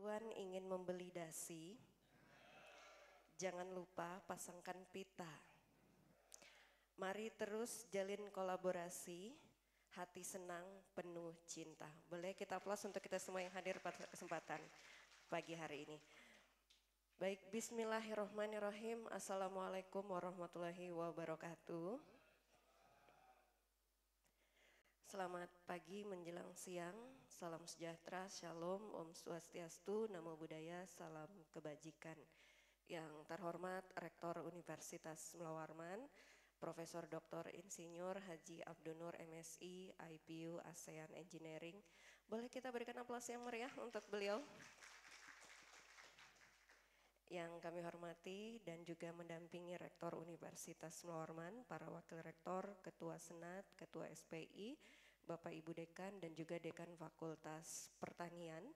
Tuan ingin membeli dasi, jangan lupa pasangkan pita. Mari terus jalin kolaborasi, hati senang penuh cinta. Boleh kita aplaus untuk kita semua yang hadir pada kesempatan pagi hari ini. Baik, bismillahirrahmanirrahim. Assalamualaikum warahmatullahi wabarakatuh. Selamat pagi menjelang siang, salam sejahtera, shalom, om swastiastu, namo buddhaya, salam kebajikan. Yang terhormat Rektor Universitas Mula Warman, Profesor Dr. Insinyur Haji Abdunur MSI, IPU ASEAN Engineering. Boleh kita berikan aplaus yang meriah untuk beliau. Yang kami hormati dan juga mendampingi Rektor Universitas Mula Warman, para Wakil Rektor, Ketua Senat, Ketua SPI, Bapak Ibu Dekan dan juga Dekan Fakultas Pertanian.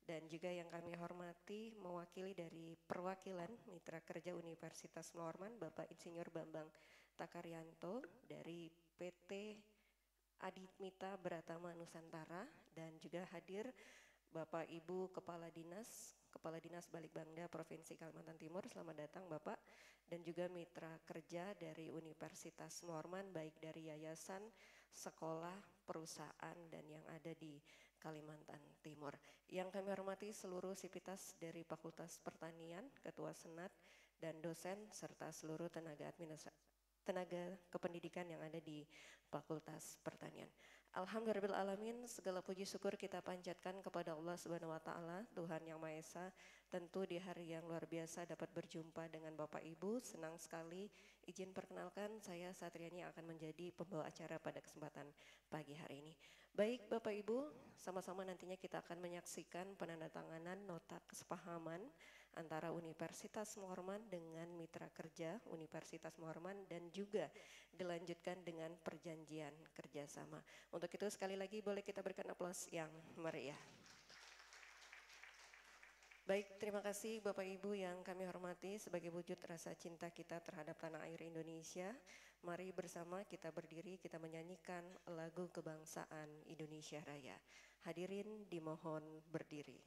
Dan juga yang kami hormati mewakili dari perwakilan Mitra Kerja Universitas Mula Warman, Bapak Insinyur Bambang Takaryanto dari PT Adimitra Bratama Nusantara, dan juga hadir Bapak Ibu Kepala Dinas Balikbangda Provinsi Kalimantan Timur, selamat datang Bapak, dan juga mitra kerja dari Universitas Mula Warman, baik dari yayasan, sekolah, perusahaan, dan yang ada di Kalimantan Timur. Yang kami hormati seluruh sivitas dari Fakultas Pertanian, Ketua Senat, dan dosen, serta seluruh tenaga kependidikan yang ada di Fakultas Pertanian. Alhamdulillahirrahmanirrahim, segala puji syukur kita panjatkan kepada Allah Subhanahu wa Ta'ala, Tuhan Yang Maha Esa. Tentu di hari yang luar biasa dapat berjumpa dengan Bapak Ibu, senang sekali. Izin perkenalkan, saya Satriani akan menjadi pembawa acara pada kesempatan pagi hari ini. Baik Bapak Ibu, sama-sama nantinya kita akan menyaksikan penandatanganan nota kesepahaman antara Universitas Mula Warman dengan mitra kerja Universitas Mula Warman, dan juga dilanjutkan dengan perjanjian kerjasama. Untuk itu sekali lagi boleh kita berikan aplaus yang meriah. Baik, terima kasih Bapak Ibu yang kami hormati. Sebagai wujud rasa cinta kita terhadap tanah air Indonesia, mari bersama kita berdiri, kita menyanyikan lagu kebangsaan Indonesia Raya. Hadirin dimohon berdiri.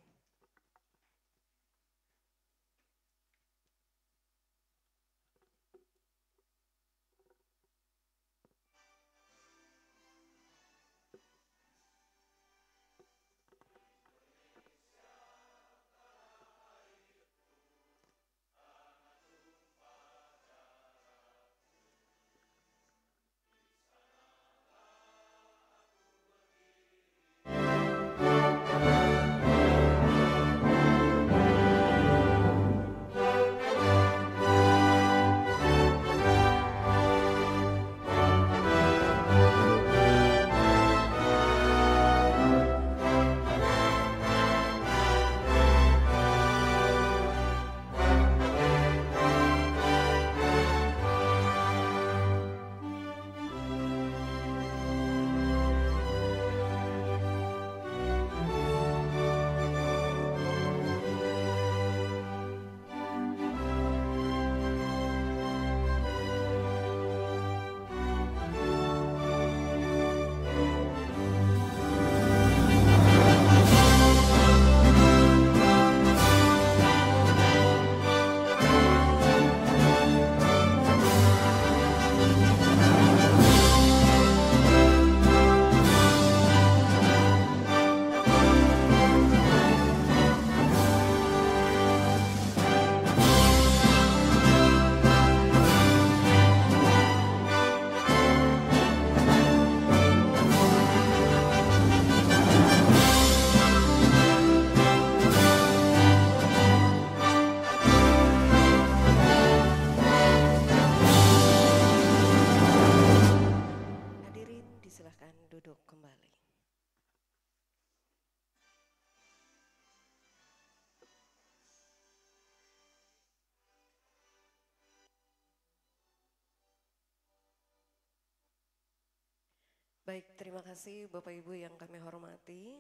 Baik, terima kasih Bapak Ibu yang kami hormati.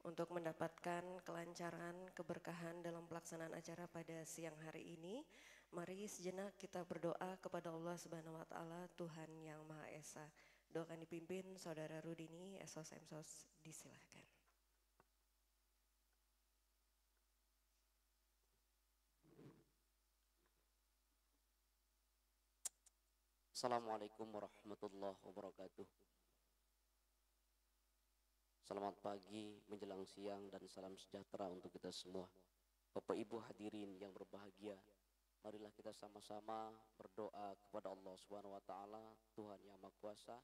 Untuk mendapatkan kelancaran, keberkahan dalam pelaksanaan acara pada siang hari ini, mari sejenak kita berdoa kepada Allah Subhanahu wa Ta'ala, Tuhan Yang Maha Esa. Doakan dipimpin Saudara Rudini, Esos Emsos, disilahkan. Assalamualaikum warahmatullahi wabarakatuh. Selamat pagi, menjelang siang, dan salam sejahtera untuk kita semua. Bapak Ibu hadirin yang berbahagia, marilah kita sama-sama berdoa kepada Allah Subhanahu wa taala, Tuhan yang Maha Kuasa,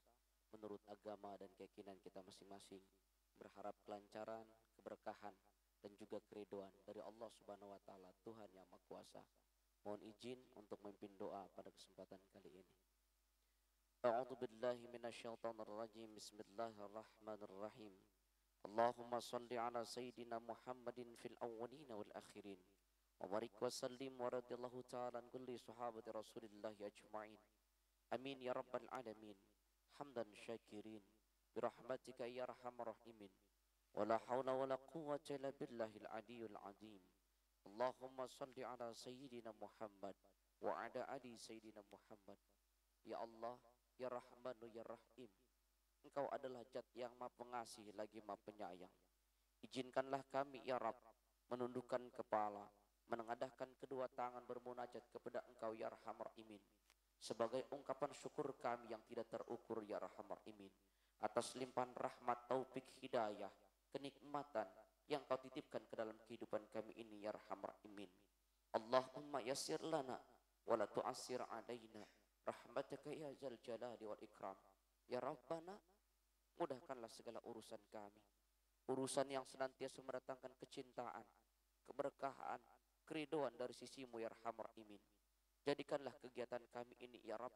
menurut agama dan keyakinan kita masing-masing. Berharap kelancaran, keberkahan, dan juga keridhaan dari Allah Subhanahu wa taala, Tuhan yang Maha Kuasa. Mohon izin untuk memimpin doa pada kesempatan kali ini. A'udzu billahi minasyaitonir rajim. Bismillahirrahmanirrahim. Allahumma shalli ala sayyidina Muhammadin fil awwalin wal akhirin. Wa barik wa sallim wa radhiyallahu ta'ala an kulli sahabati Rasulillah ajma'in. Amin ya rabbal alamin. Hamdan syakirin bi rahmatika ya arhamar rahimin. Wa la haula wa la quwwata illa billahil aliyyil azim. Allahumma shalli ala sayyidina Muhammad wa ala ali sayyidina Muhammad. Ya Allah, ya Rahmanu ya Rahim, Engkau adalah Zat yang Maha Pengasih lagi Maha Penyayang. Izinkanlah kami ya Rabb menundukkan kepala, menengadahkan kedua tangan bermunajat kepada Engkau ya Arhamar Rahimin, sebagai ungkapan syukur kami yang tidak terukur ya Arhamar Rahimin, atas limpahan rahmat, taufik, hidayah, kenikmatan yang Kau titipkan ke dalam kehidupan kami ini ya Arhamar Rahimin. Allahumma yassir lana wa la tu'assir alaina rahmataka ya zal jalali wal ikram. Ya Rabbana, mudahkanlah segala urusan kami, urusan yang senantiasa mendatangkan kecintaan, keberkahan, keridhaan dari sisimu ya Arhamar Rahimin. Jadikanlah kegiatan kami ini ya Rabb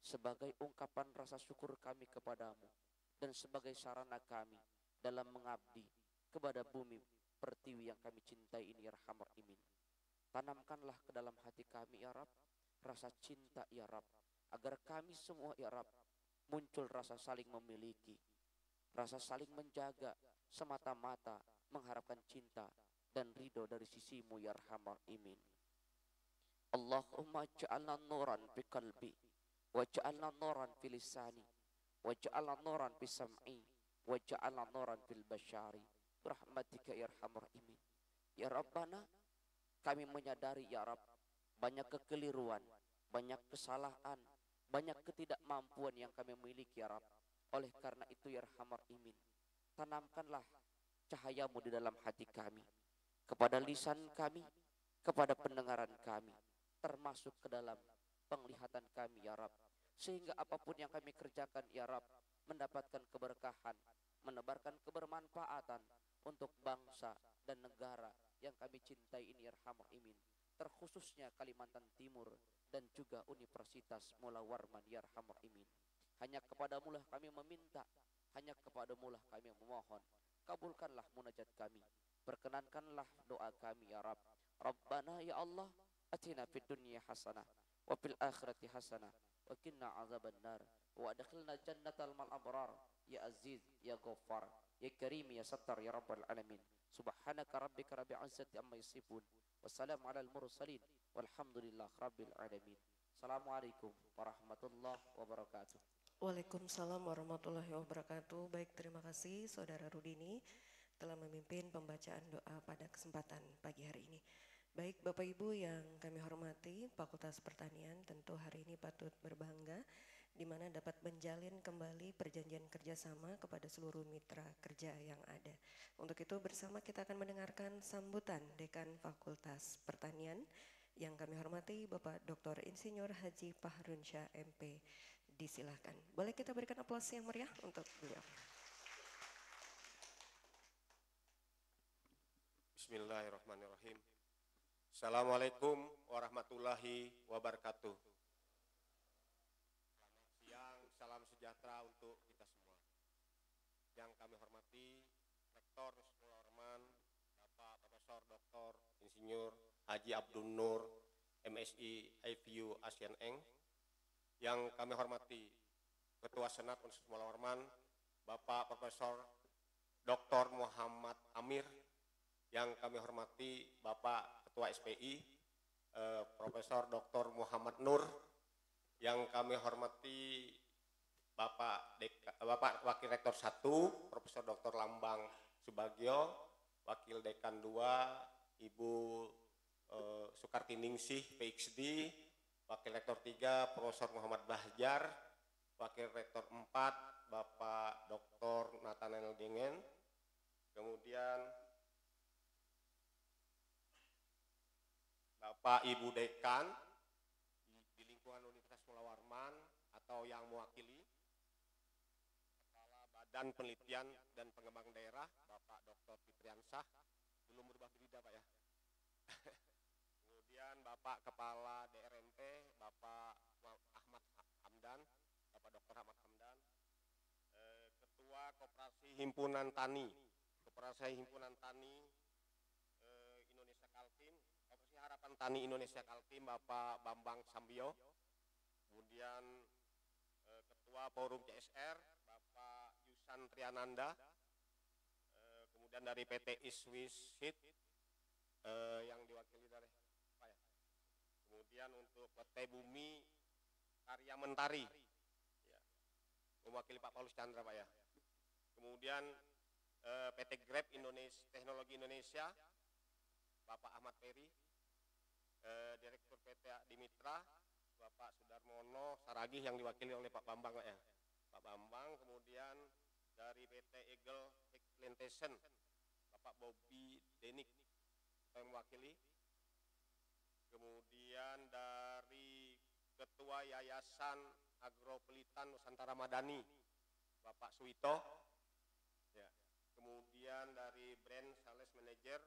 sebagai ungkapan rasa syukur kami kepadamu, dan sebagai sarana kami dalam mengabdi kepada bumi pertiwi yang kami cintai ini ya Arhamar Rahimin. Tanamkanlah ke dalam hati kami ya Rabb rasa cinta ya Rabb, agar kami semua ya Rabb muncul rasa saling memiliki, rasa saling menjaga, semata-mata mengharapkan cinta dan ridho dari sisimu ya Arhamar Rahimin. Allahumma ja'alna nuran fi qalbi, wa ja'alna nuran fi lisani, wa ja'alna nuran fi sam'i, wa ja'alna nuran fil basyari, rahmatika ya Arhamar Rahimin. Ya Rabbana, kami menyadari ya Rabb banyak kekeliruan, banyak kesalahan, banyak ketidakmampuan yang kami miliki ya Rabb. Oleh karena itu ya Arhamar Rahimin, tanamkanlah cahayamu di dalam hati kami, kepada lisan kami, kepada pendengaran kami, termasuk ke dalam penglihatan kami ya Rabb, sehingga apapun yang kami kerjakan ya Rabb mendapatkan keberkahan, menebarkan kebermanfaatan untuk bangsa dan negara yang kami cintai ini ya Arhamar Rahimin, terkhususnya Kalimantan Timur dan juga Universitas Mula Warman ya Arhamar Rahimin. Hanya kepadamu lah kami meminta, hanya kepadamu lah kami memohon. Kabulkanlah munajat kami, perkenankanlah doa kami ya Rabb. Rabbana ya Allah, atina fid dunya hasanah wa fil akhirati hasanah wa qina azabannar wa adkhilna jannatal mal abrar ya aziz ya ghaffar ya karim ya sattar ya rabbal alamin. Subhanaka rabbika rabbil izzati amma yasifun, wassalamu alal mursalin, walhamdulillah rabbil alamin. Assalamualaikum warahmatullahi wabarakatuh. Waalaikumsalam warahmatullahi wabarakatuh. Baik, terima kasih Saudara Rudini telah memimpin pembacaan doa pada kesempatan pagi hari ini. Baik Bapak Ibu yang kami hormati, Fakultas Pertanian tentu hari ini patut berbangga di mana dapat menjalin kembali perjanjian kerjasama kepada seluruh mitra kerja yang ada. Untuk itu bersama kita akan mendengarkan sambutan Dekan Fakultas Pertanian yang kami hormati Bapak Dr. Insinyur Haji Fahrunsyah MP. Disilahkan. Boleh kita berikan aplaus yang meriah untuk beliau. Bismillahirrahmanirrahim. Assalamualaikum warahmatullahi wabarakatuh. Selamat siang, salam sejahtera untuk kita semua. Yang kami hormati Rektor Sekolah Orman, Bapak Profesor Dr. Insinyur Haji Abdul Nur, MSI IVU Asian Eng. Yang kami hormati Ketua Senat Universitas Mula Warman, Bapak Profesor Dr. Muhammad Amir. Yang kami hormati Bapak Ketua SPI, Profesor Dr. Muhammad Nur. Yang kami hormati Bapak Wakil Rektor 1, Profesor Dr. Lambang Subagio, Wakil Dekan 2, Ibu Sukarti Ningsih, PhD, Wakil Rektor 3 Profesor Muhammad Bahjar, Wakil Rektor 4 Bapak Dr. Nathanael Dingen, kemudian Bapak Ibu Dekan di lingkungan Universitas Mula Warman atau yang mewakili, Kepala Badan Penelitian dan Pengembangan Daerah Bapak Dr. Fitriansah, belum berubah berida Pak ya. Kemudian Bapak Kepala DRMP Bapak Ahmad Hamdan, Bapak Dr. Ahmad Hamdan, Ketua Koperasi Himpunan Tani, Koperasi Himpunan Tani Indonesia Kaltim, Koperasi Harapan Tani Indonesia Kaltim Bapak Bambang Sambio, kemudian Ketua Forum CSR Bapak Yusan Triananda, kemudian dari PT Iswisit yang diwakili dari apa ya? Kemudian untuk PT Bumi Karya Mentari, ya, mewakili Pak Paulus Chandra Pak ya. Kemudian PT Grab Indonesia Teknologi Indonesia Bapak Ahmad Peri, Direktur PT Dimitra Bapak Sudarmono Saragih yang diwakili oleh Pak Bambang Pak ya. Pak Bambang, kemudian dari PT Eagle Plantation Bapak Bobby Denik yang mewakili, kemudian dari Ketua Yayasan Agropelitan Nusantara Madani Bapak Suwito, ya. Kemudian dari Brand Sales Manager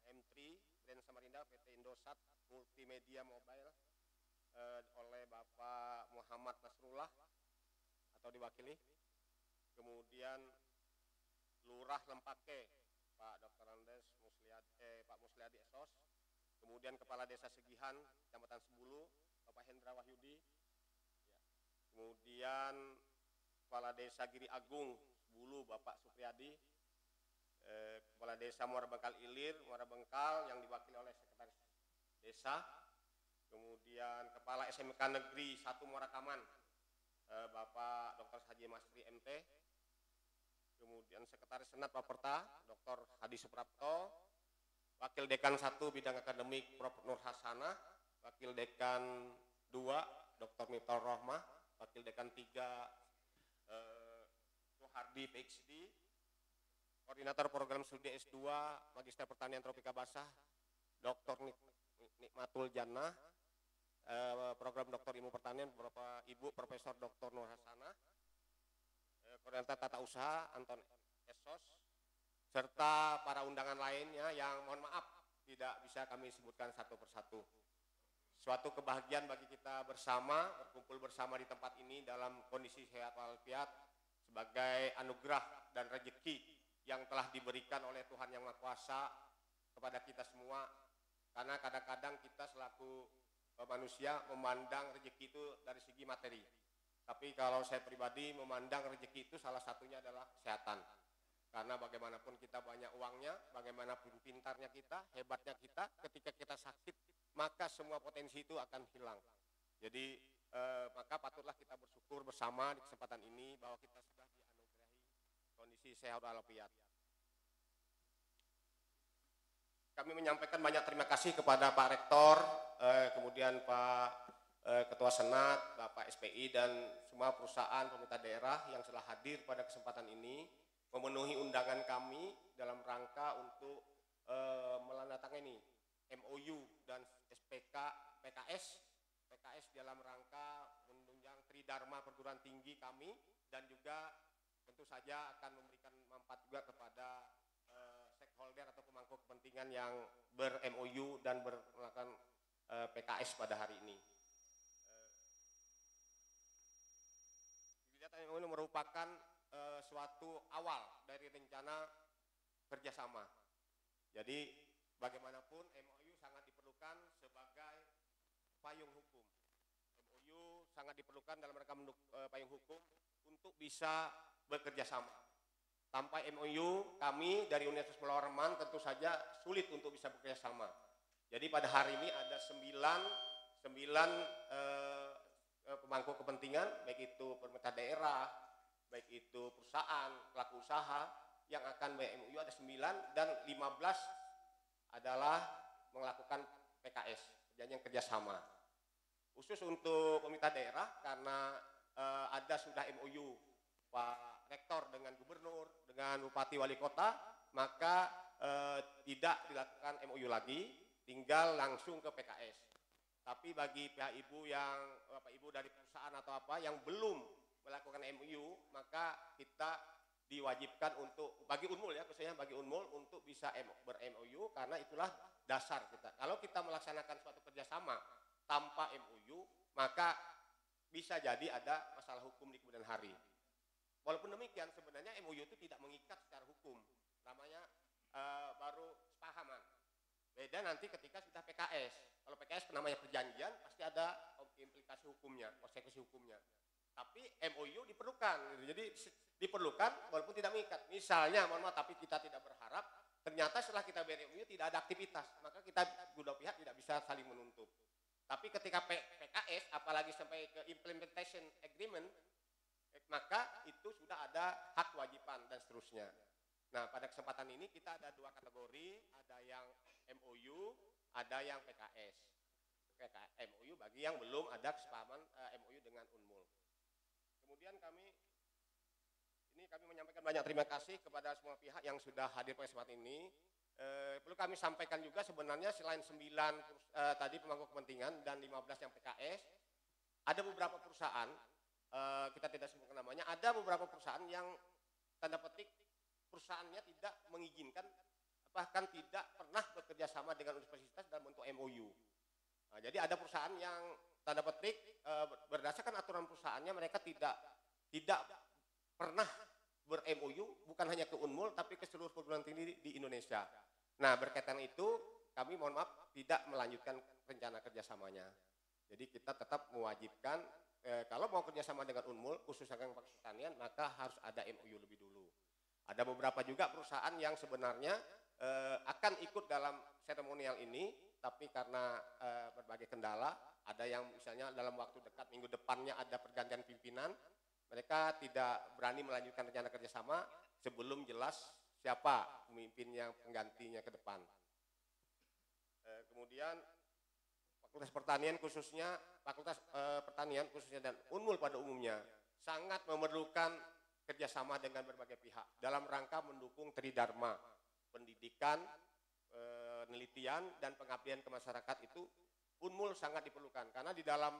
M3 Brand Samarinda PT Indosat Multimedia Mobile oleh Bapak Muhammad Nasrullah atau diwakili, kemudian Lurah Lempake Pak Dr. Andes Pak Musliadi Esos, kemudian Kepala Desa Segihan Kecamatan Sebulu Bapak Hendra Wahyudi, ya. Kemudian Kepala Desa Giri Agung Sebulu Bapak Supriyadi, Kepala Desa Muara Bengkal Ilir Muara Bengkal yang diwakili oleh Sekretaris Desa, kemudian Kepala SMK Negeri 1 Muara Kaman Bapak Dr. Haji Masri MT, kemudian Sekretaris Senat Baperta Dr. Hadi Suprapto, Wakil Dekan 1 Bidang Akademik Prof. Nur Hasanah, Wakil Dekan 2 Dr. Miftahul Rohmah, Wakil Dekan 3 Suhardi PhD, Koordinator Program Studi S2 Magister Pertanian Tropika Basah Dr. Nikmatul Jannah, Program Doktor Ilmu Pertanian Bapak Ibu Profesor Dr. Nur Hasanah, Koordinator Tata Usaha Anton Esos, serta para undangan lainnya yang mohon maaf tidak bisa kami sebutkan satu persatu. Suatu kebahagiaan bagi kita bersama, berkumpul bersama di tempat ini dalam kondisi sehat walafiat sebagai anugerah dan rezeki yang telah diberikan oleh Tuhan Yang Maha Kuasa kepada kita semua. Karena kadang-kadang kita selaku manusia memandang rezeki itu dari segi materi. Tapi kalau saya pribadi memandang rezeki itu salah satunya adalah kesehatan. Karena bagaimanapun kita banyak uangnya, bagaimanapun pintarnya kita, hebatnya kita, ketika kita sakit, maka semua potensi itu akan hilang. Jadi maka patutlah kita bersyukur bersama di kesempatan ini bahwa kita sudah dianugerahi kondisi sehat walafiat. Kami menyampaikan banyak terima kasih kepada Pak Rektor, kemudian Pak Ketua Senat, Bapak SPI, dan semua perusahaan pemerintah daerah yang telah hadir pada kesempatan ini, memenuhi undangan kami dalam rangka untuk menandatangani MOU dan SPK PKS dalam rangka menunjang Tridharma perguruan tinggi kami, dan juga tentu saja akan memberikan manfaat juga kepada stakeholder atau pemangku kepentingan yang ber-MOU dan melakukan PKS pada hari ini. Kegiatan MOU merupakan suatu awal dari rencana kerjasama. Jadi bagaimanapun MOU sangat diperlukan sebagai payung hukum. MOU sangat diperlukan dalam rangka payung hukum untuk bisa bekerja sama. Tanpa MOU kami dari Universitas Mula Warman tentu saja sulit untuk bisa bekerja sama. Jadi pada hari ini ada 9 pemangku kepentingan, baik itu pemerintah daerah, baik itu perusahaan, pelaku usaha yang akan MOU ada 9, dan 15 adalah melakukan PKS, perjanjian kerjasama. Khusus untuk pemerintah daerah karena ada sudah MOU Pak Rektor dengan Gubernur, dengan Bupati Wali Kota, maka tidak dilakukan MOU lagi, tinggal langsung ke PKS. Tapi bagi pihak ibu yang Bapak Ibu dari perusahaan atau apa yang belum melakukan MOU, maka kita diwajibkan untuk bagi Unmul ya, khususnya bagi Unmul untuk bisa ber-MOU karena itulah dasar kita. Kalau kita melaksanakan suatu kerjasama tanpa MOU, maka bisa jadi ada masalah hukum di kemudian hari. Walaupun demikian, sebenarnya MOU itu tidak mengikat secara hukum, namanya baru sepahaman. Beda nanti ketika sudah PKS. Kalau PKS namanya perjanjian, pasti ada implikasi hukumnya, konsekuensi hukumnya. Tapi MOU diperlukan, jadi diperlukan walaupun tidak mengikat. Misalnya, mohon maaf, tapi kita tidak berharap, ternyata setelah kita ber-MOU tidak ada aktivitas, maka kita dua pihak tidak bisa saling menuntut. Tapi ketika PKS, apalagi sampai ke implementation agreement, maka itu sudah ada hak kewajiban dan seterusnya. Nah, pada kesempatan ini kita ada dua kategori, ada yang MOU, ada yang PKS. MOU bagi yang belum ada kesepahaman MOU dengan Unmul. Kemudian kami menyampaikan banyak terima kasih kepada semua pihak yang sudah hadir pada kesempatan ini. Perlu kami sampaikan juga sebenarnya selain 9 tadi pemangku kepentingan dan 15 yang PKS, ada beberapa perusahaan, kita tidak sebutkan namanya, ada beberapa perusahaan yang tanda petik perusahaannya tidak mengizinkan, bahkan tidak pernah bekerja sama dengan universitas dalam bentuk MOU. Nah, jadi ada perusahaan yang tanda petik berdasarkan aturan perusahaannya mereka tidak pernah ber-MOU, bukan hanya ke Unmul tapi ke seluruh perguruan tinggi di Indonesia. Nah, berkaitan itu kami mohon maaf tidak melanjutkan rencana kerjasamanya. Jadi kita tetap mewajibkan kalau mau kerjasama dengan Unmul khususnya dengan Fakultas Pertanian maka harus ada MOU lebih dulu. Ada beberapa juga perusahaan yang sebenarnya akan ikut dalam seremonial ini, tapi karena berbagai kendala, ada yang misalnya dalam waktu dekat minggu depannya ada pergantian pimpinan, mereka tidak berani melanjutkan rencana kerjasama sebelum jelas siapa pemimpin yang penggantinya ke depan. Kemudian Fakultas Pertanian khususnya, Fakultas Pertanian khususnya dan Unmul pada umumnya sangat memerlukan kerjasama dengan berbagai pihak dalam rangka mendukung tridharma, pendidikan, penelitian dan pengabdian ke masyarakat itu Unmul sangat diperlukan karena di dalam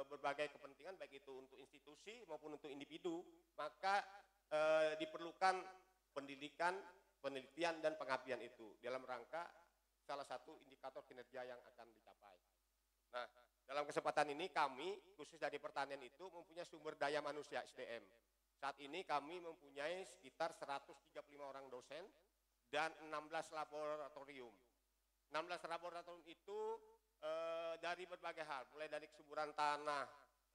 berbagai kepentingan baik itu untuk institusi maupun untuk individu maka diperlukan pendidikan, penelitian dan pengabdian itu dalam rangka salah satu indikator kinerja yang akan dicapai. Nah, dalam kesempatan ini kami khusus dari pertanian itu mempunyai sumber daya manusia SDM. Saat ini kami mempunyai sekitar 135 orang dosen dan 16 laboratorium. 16 laboratorium itu dari berbagai hal, mulai dari kesuburan tanah,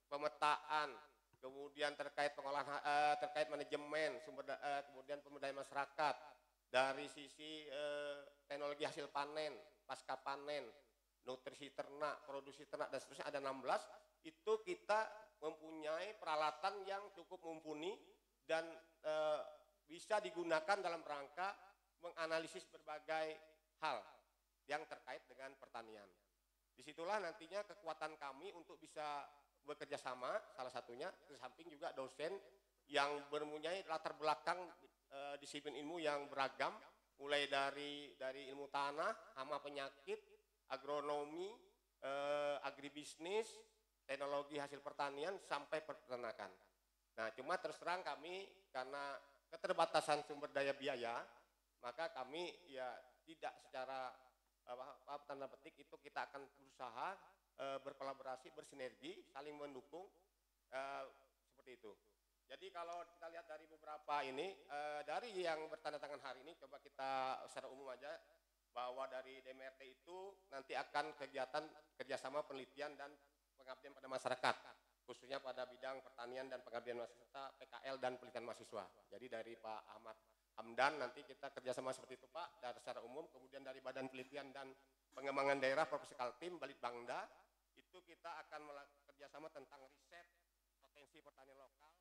pemetaan, kemudian terkait pengolahan, terkait manajemen, kemudian pemberdayaan masyarakat, dari sisi teknologi hasil panen, pasca panen, nutrisi ternak, produksi ternak dan seterusnya ada 16. Itu kita mempunyai peralatan yang cukup mumpuni dan bisa digunakan dalam rangka menganalisis berbagai hal yang terkait dengan pertanian. Disitulah nantinya kekuatan kami untuk bisa bekerja sama, salah satunya di samping juga dosen yang mempunyai latar belakang disiplin ilmu yang beragam, mulai dari ilmu tanah, hama penyakit, agronomi, agribisnis, teknologi hasil pertanian sampai peternakan. Nah, cuma terus terang kami karena keterbatasan sumber daya biaya, maka kami ya tidak secara tanda petik itu kita akan berusaha berkolaborasi, bersinergi, saling mendukung seperti itu. Jadi kalau kita lihat dari beberapa ini, dari yang bertanda tangan hari ini, coba kita secara umum aja bahwa dari DMRT itu nanti akan kegiatan kerjasama penelitian dan pengabdian pada masyarakat, khususnya pada bidang pertanian dan pengabdian mahasiswa, PKL dan penelitian mahasiswa. Jadi dari Pak Ahmad Hamdan nanti kita kerjasama seperti itu Pak, dari secara umum. Kemudian dari Badan Penelitian dan Pengembangan Daerah Profesi Kaltim, Balitbangda, itu kita akan kerjasama tentang riset potensi pertanian lokal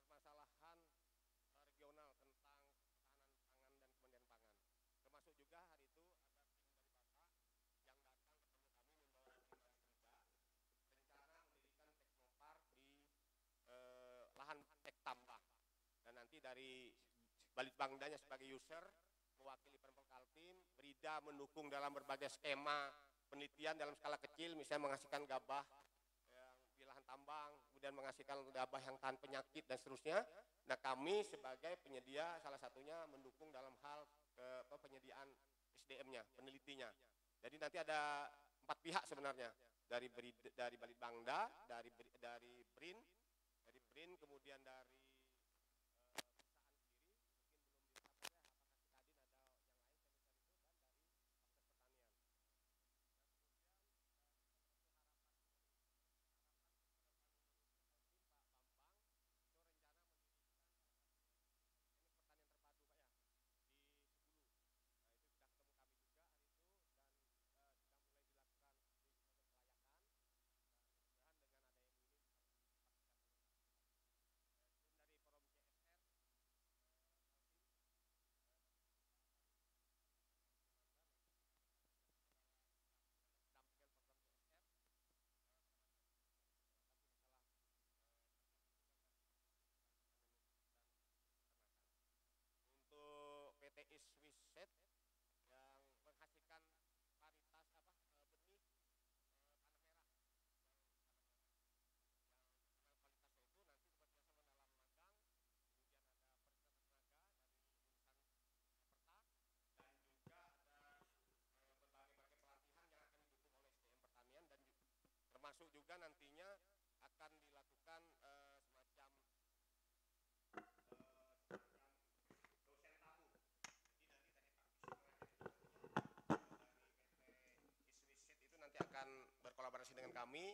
dan permasalahan regional tentang ketahanan pangan dan kemandirian pangan. Termasuk juga hari itu ada tim dari Bapak yang datang ketemu kami membawa agenda kerja dari Balitbangdanya sebagai user, mewakili Pemprov Kaltim. Brida mendukung dalam berbagai skema penelitian dalam skala kecil, misalnya menghasilkan gabah yang di lahan tambang, kemudian menghasilkan gabah yang tahan penyakit dan seterusnya. Nah, kami sebagai penyedia salah satunya mendukung dalam hal penyediaan SDM-nya, penelitinya. Jadi nanti ada 4 pihak sebenarnya, dari Balitbangda, dari BRIN, kemudian dari PT Iswisset yang menghasilkan varietas benih termasuk juga nantinya akan dilakukan semacam dosen tamu. Iswisset itu nanti akan berkolaborasi dengan kami,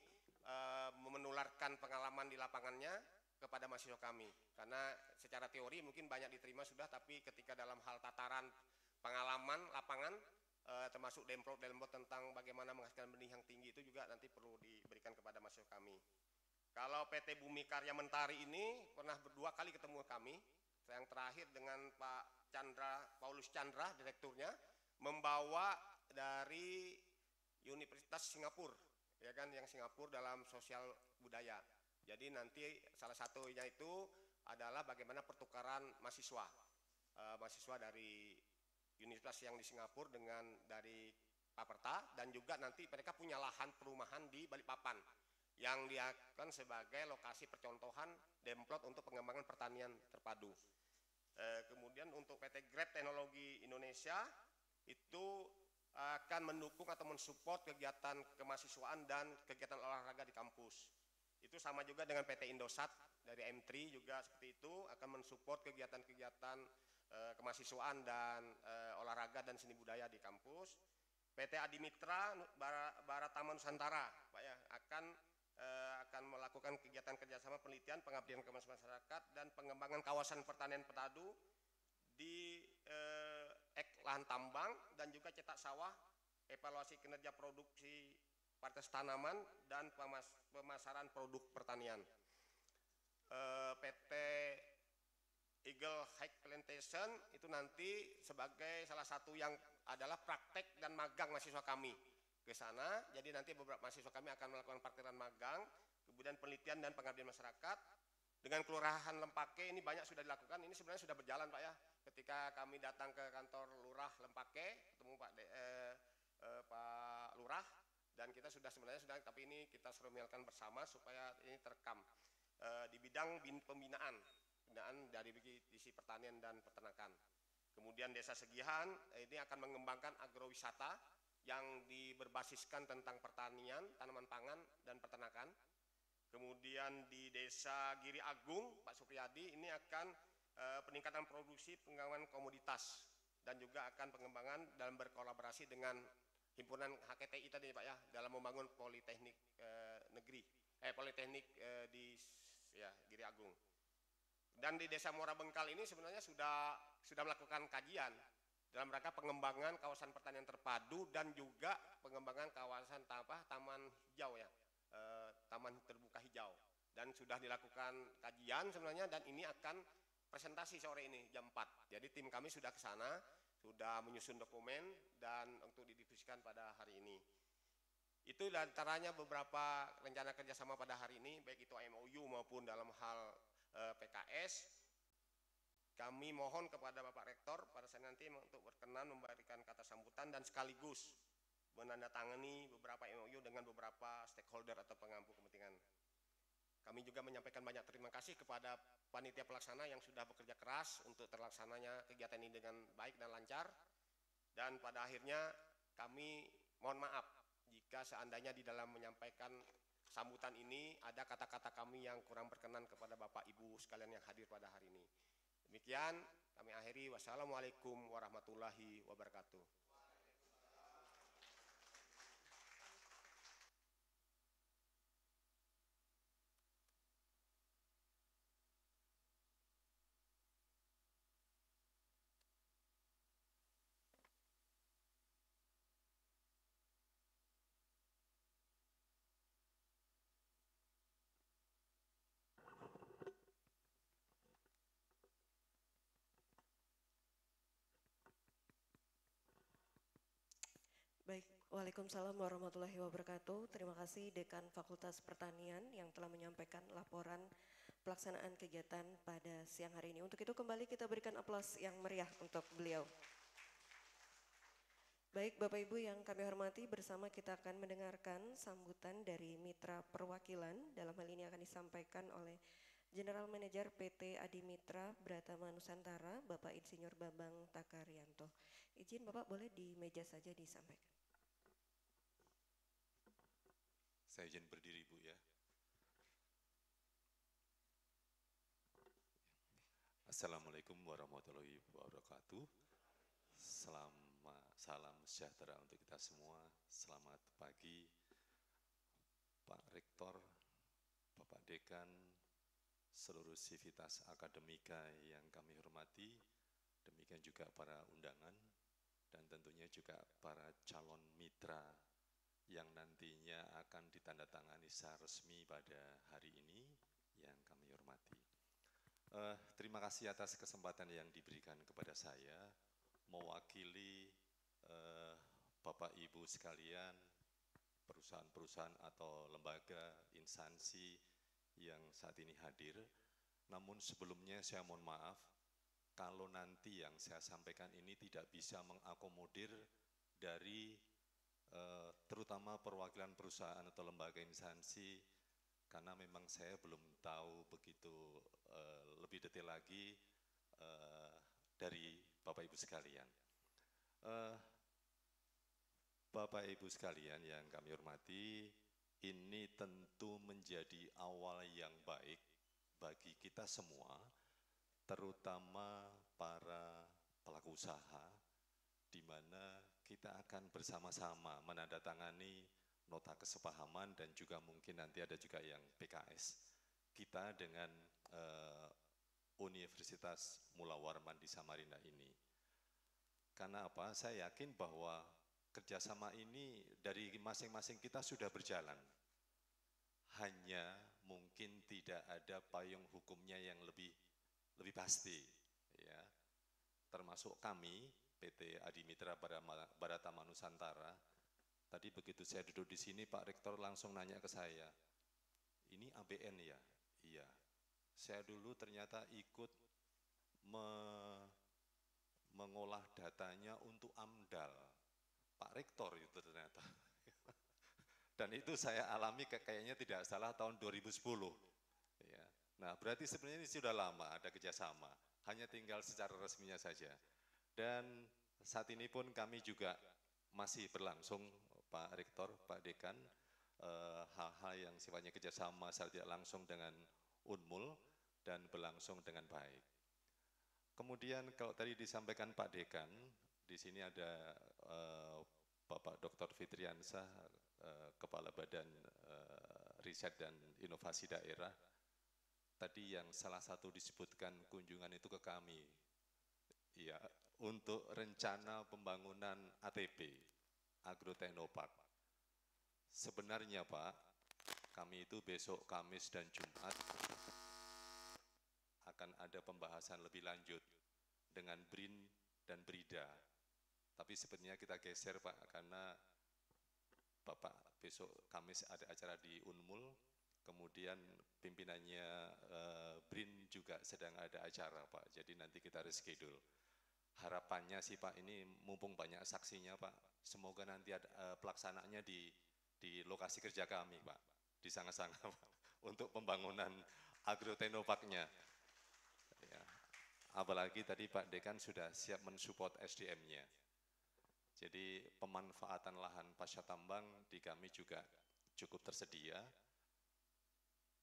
menularkan pengalaman di lapangannya kepada mahasiswa kami. Karena secara teori mungkin banyak diterima sudah, tapi ketika dalam hal tataran pengalaman lapangan, termasuk demplot tentang bagaimana menghasilkan benih yang tinggi, itu juga nanti perlu diberikan kepada mahasiswa kami. Kalau PT Bumi Karya Mentari ini pernah berdua kali ketemu kami. Yang terakhir dengan Pak Paulus Chandra, direkturnya, membawa dari Universitas Singapura, ya kan, yang Singapura dalam sosial budaya. Jadi nanti salah satunya itu adalah bagaimana pertukaran mahasiswa, mahasiswa dari universitas yang di Singapura dengan dari Paperta, dan juga nanti mereka punya lahan perumahan di Balikpapan yang diakan sebagai lokasi percontohan demplot untuk pengembangan pertanian terpadu. Kemudian untuk PT Grab Teknologi Indonesia itu akan mendukung atau mensupport kegiatan kemahasiswaan dan kegiatan olahraga di kampus. Itu sama juga dengan PT Indosat dari M3 juga seperti itu, akan mensupport kegiatan-kegiatan kemahasiswaan dan olahraga dan seni budaya di kampus. PT Adimitra Barataman Nusantara, Pak ya, akan melakukan kegiatan kerjasama penelitian, pengabdian ke masyarakat dan pengembangan kawasan pertanian terpadu di lahan tambang dan juga cetak sawah, evaluasi kinerja produksi varietas tanaman dan pemasaran produk pertanian. PT Eagle High Plantation itu nanti sebagai salah satu yang adalah praktek dan magang mahasiswa kami ke sana. Jadi nanti beberapa mahasiswa kami akan melakukan parkiran magang, kemudian penelitian dan pengabdian masyarakat. Dengan Kelurahan Lempake ini banyak sudah dilakukan, ini sebenarnya sudah berjalan Pak ya. Ketika kami datang ke kantor Lurah Lempake, ketemu Pak Lurah, dan kita sebenarnya sudah, tapi ini kita serumilkan bersama supaya ini terekam di bidang pembinaan dari divisi pertanian dan peternakan. Kemudian Desa Segihan ini akan mengembangkan agrowisata yang berbasiskan tentang pertanian, tanaman pangan, dan peternakan. Kemudian di Desa Giri Agung, Pak Supriyadi, ini akan peningkatan produksi, pengembangan komoditas, dan juga akan pengembangan dalam berkolaborasi dengan himpunan HKTI tadi Pak ya, dalam membangun politeknik politeknik di Giri Agung. Dan di Desa Muara Bengkal ini sebenarnya sudah melakukan kajian dalam rangka pengembangan kawasan pertanian terpadu dan juga pengembangan kawasan taman hijau ya, taman terbuka hijau, dan sudah dilakukan kajian sebenarnya, dan ini akan presentasi sore ini jam 4. Jadi tim kami sudah ke sana, sudah menyusun dokumen dan untuk didiskusikan pada hari ini. Itu antaranya beberapa rencana kerjasama pada hari ini, baik itu MOU maupun dalam hal PKS. kami mohon kepada Bapak Rektor pada saat nanti untuk berkenan memberikan kata sambutan dan sekaligus menandatangani beberapa MOU dengan beberapa stakeholder atau pengampu kepentingan. Kami juga menyampaikan banyak terima kasih kepada panitia pelaksana yang sudah bekerja keras untuk terlaksananya kegiatan ini dengan baik dan lancar. Dan pada akhirnya kami mohon maaf jika seandainya di dalam menyampaikan sambutan ini ada kata-kata kami yang kurang berkenan kepada Bapak Ibu sekalian yang hadir pada hari ini. Demikian kami akhiri. Wassalamualaikum warahmatullahi wabarakatuh. Baik, Waalaikumsalam warahmatullahi wabarakatuh. Terima kasih Dekan Fakultas Pertanian yang telah menyampaikan laporan pelaksanaan kegiatan pada siang hari ini. Untuk itu kembali kita berikan aplaus yang meriah untuk beliau. Baik Bapak Ibu yang kami hormati, bersama kita akan mendengarkan sambutan dari Mitra Perwakilan. Dalam hal ini akan disampaikan oleh General Manager PT Adi Mitra Bratama Nusantara, Bapak Insinyur Bambang Takaryanto. Izin Bapak boleh di meja saja disampaikan. Saya izin berdiri Bu ya. Assalamualaikum warahmatullahi wabarakatuh. Salam sejahtera untuk kita semua. Selamat pagi Pak Rektor, Bapak Dekan, seluruh sivitas akademika yang kami hormati, demikian juga para undangan, dan tentunya juga para calon mitra yang nantinya akan ditandatangani secara resmi pada hari ini yang kami hormati. Terima kasih atas kesempatan yang diberikan kepada saya mewakili Bapak Ibu sekalian, perusahaan-perusahaan atau lembaga, instansi yang saat ini hadir. Namun sebelumnya saya mohon maaf kalau nanti yang saya sampaikan ini tidak bisa mengakomodir dari terutama perwakilan perusahaan atau lembaga instansi, karena memang saya belum tahu begitu lebih detail lagi dari Bapak Ibu sekalian. Bapak Ibu sekalian yang kami hormati, ini tentu menjadi awal yang baik bagi kita semua, terutama para pelaku usaha, di mana kita akan bersama-sama menandatangani nota kesepahaman dan juga mungkin nanti ada juga yang PKS kita dengan Universitas Mula Warman di Samarinda ini. Karena apa? Saya yakin bahwa kerjasama ini dari masing-masing kita sudah berjalan. Hanya mungkin tidak ada payung hukumnya yang lebih pasti, ya. Termasuk kami PT Adi Mitra Bratama Nusantara. Tadi begitu saya duduk di sini, Pak Rektor langsung nanya ke saya, ini ABN ya? Iya. Saya dulu ternyata ikut mengolah datanya untuk AMDAL. Pak Rektor itu ternyata. Dan itu saya alami kayaknya tidak salah tahun 2010. Ya. Nah berarti sebenarnya ini sudah lama ada kerjasama, hanya tinggal secara resminya saja. Dan saat ini pun kami juga masih berlangsung, Pak Rektor, Pak Dekan, hal-hal yang sifatnya kerjasama secara tidak langsung dengan Unmul dan berlangsung dengan baik. Kemudian kalau tadi disampaikan Pak Dekan, di sini ada Bapak Dr. Fitriansah, Kepala Badan Riset dan Inovasi Daerah. Tadi yang salah satu disebutkan kunjungan itu ke kami, ya, untuk rencana pembangunan ATP, Agrotechnopark. Sebenarnya Pak, kami itu besok Kamis dan Jumat akan ada pembahasan lebih lanjut dengan BRIN dan BRIDA. Tapi sebenarnya kita geser Pak, karena Bapak besok Kamis ada acara di Unmul, kemudian pimpinannya BRIN juga juga sedang ada acara Pak, jadi nanti kita reschedule. Harapannya sih Pak, ini mumpung banyak saksinya Pak, semoga nanti ada pelaksanaannya di lokasi kerja kami Pak, di Sanga-Sanga Pak, untuk pembangunan agroteknoparknya. Ya. Apalagi tadi Pak Dekan sudah siap mensupport SDM-nya. Jadi pemanfaatan lahan pasca tambang di kami juga cukup tersedia.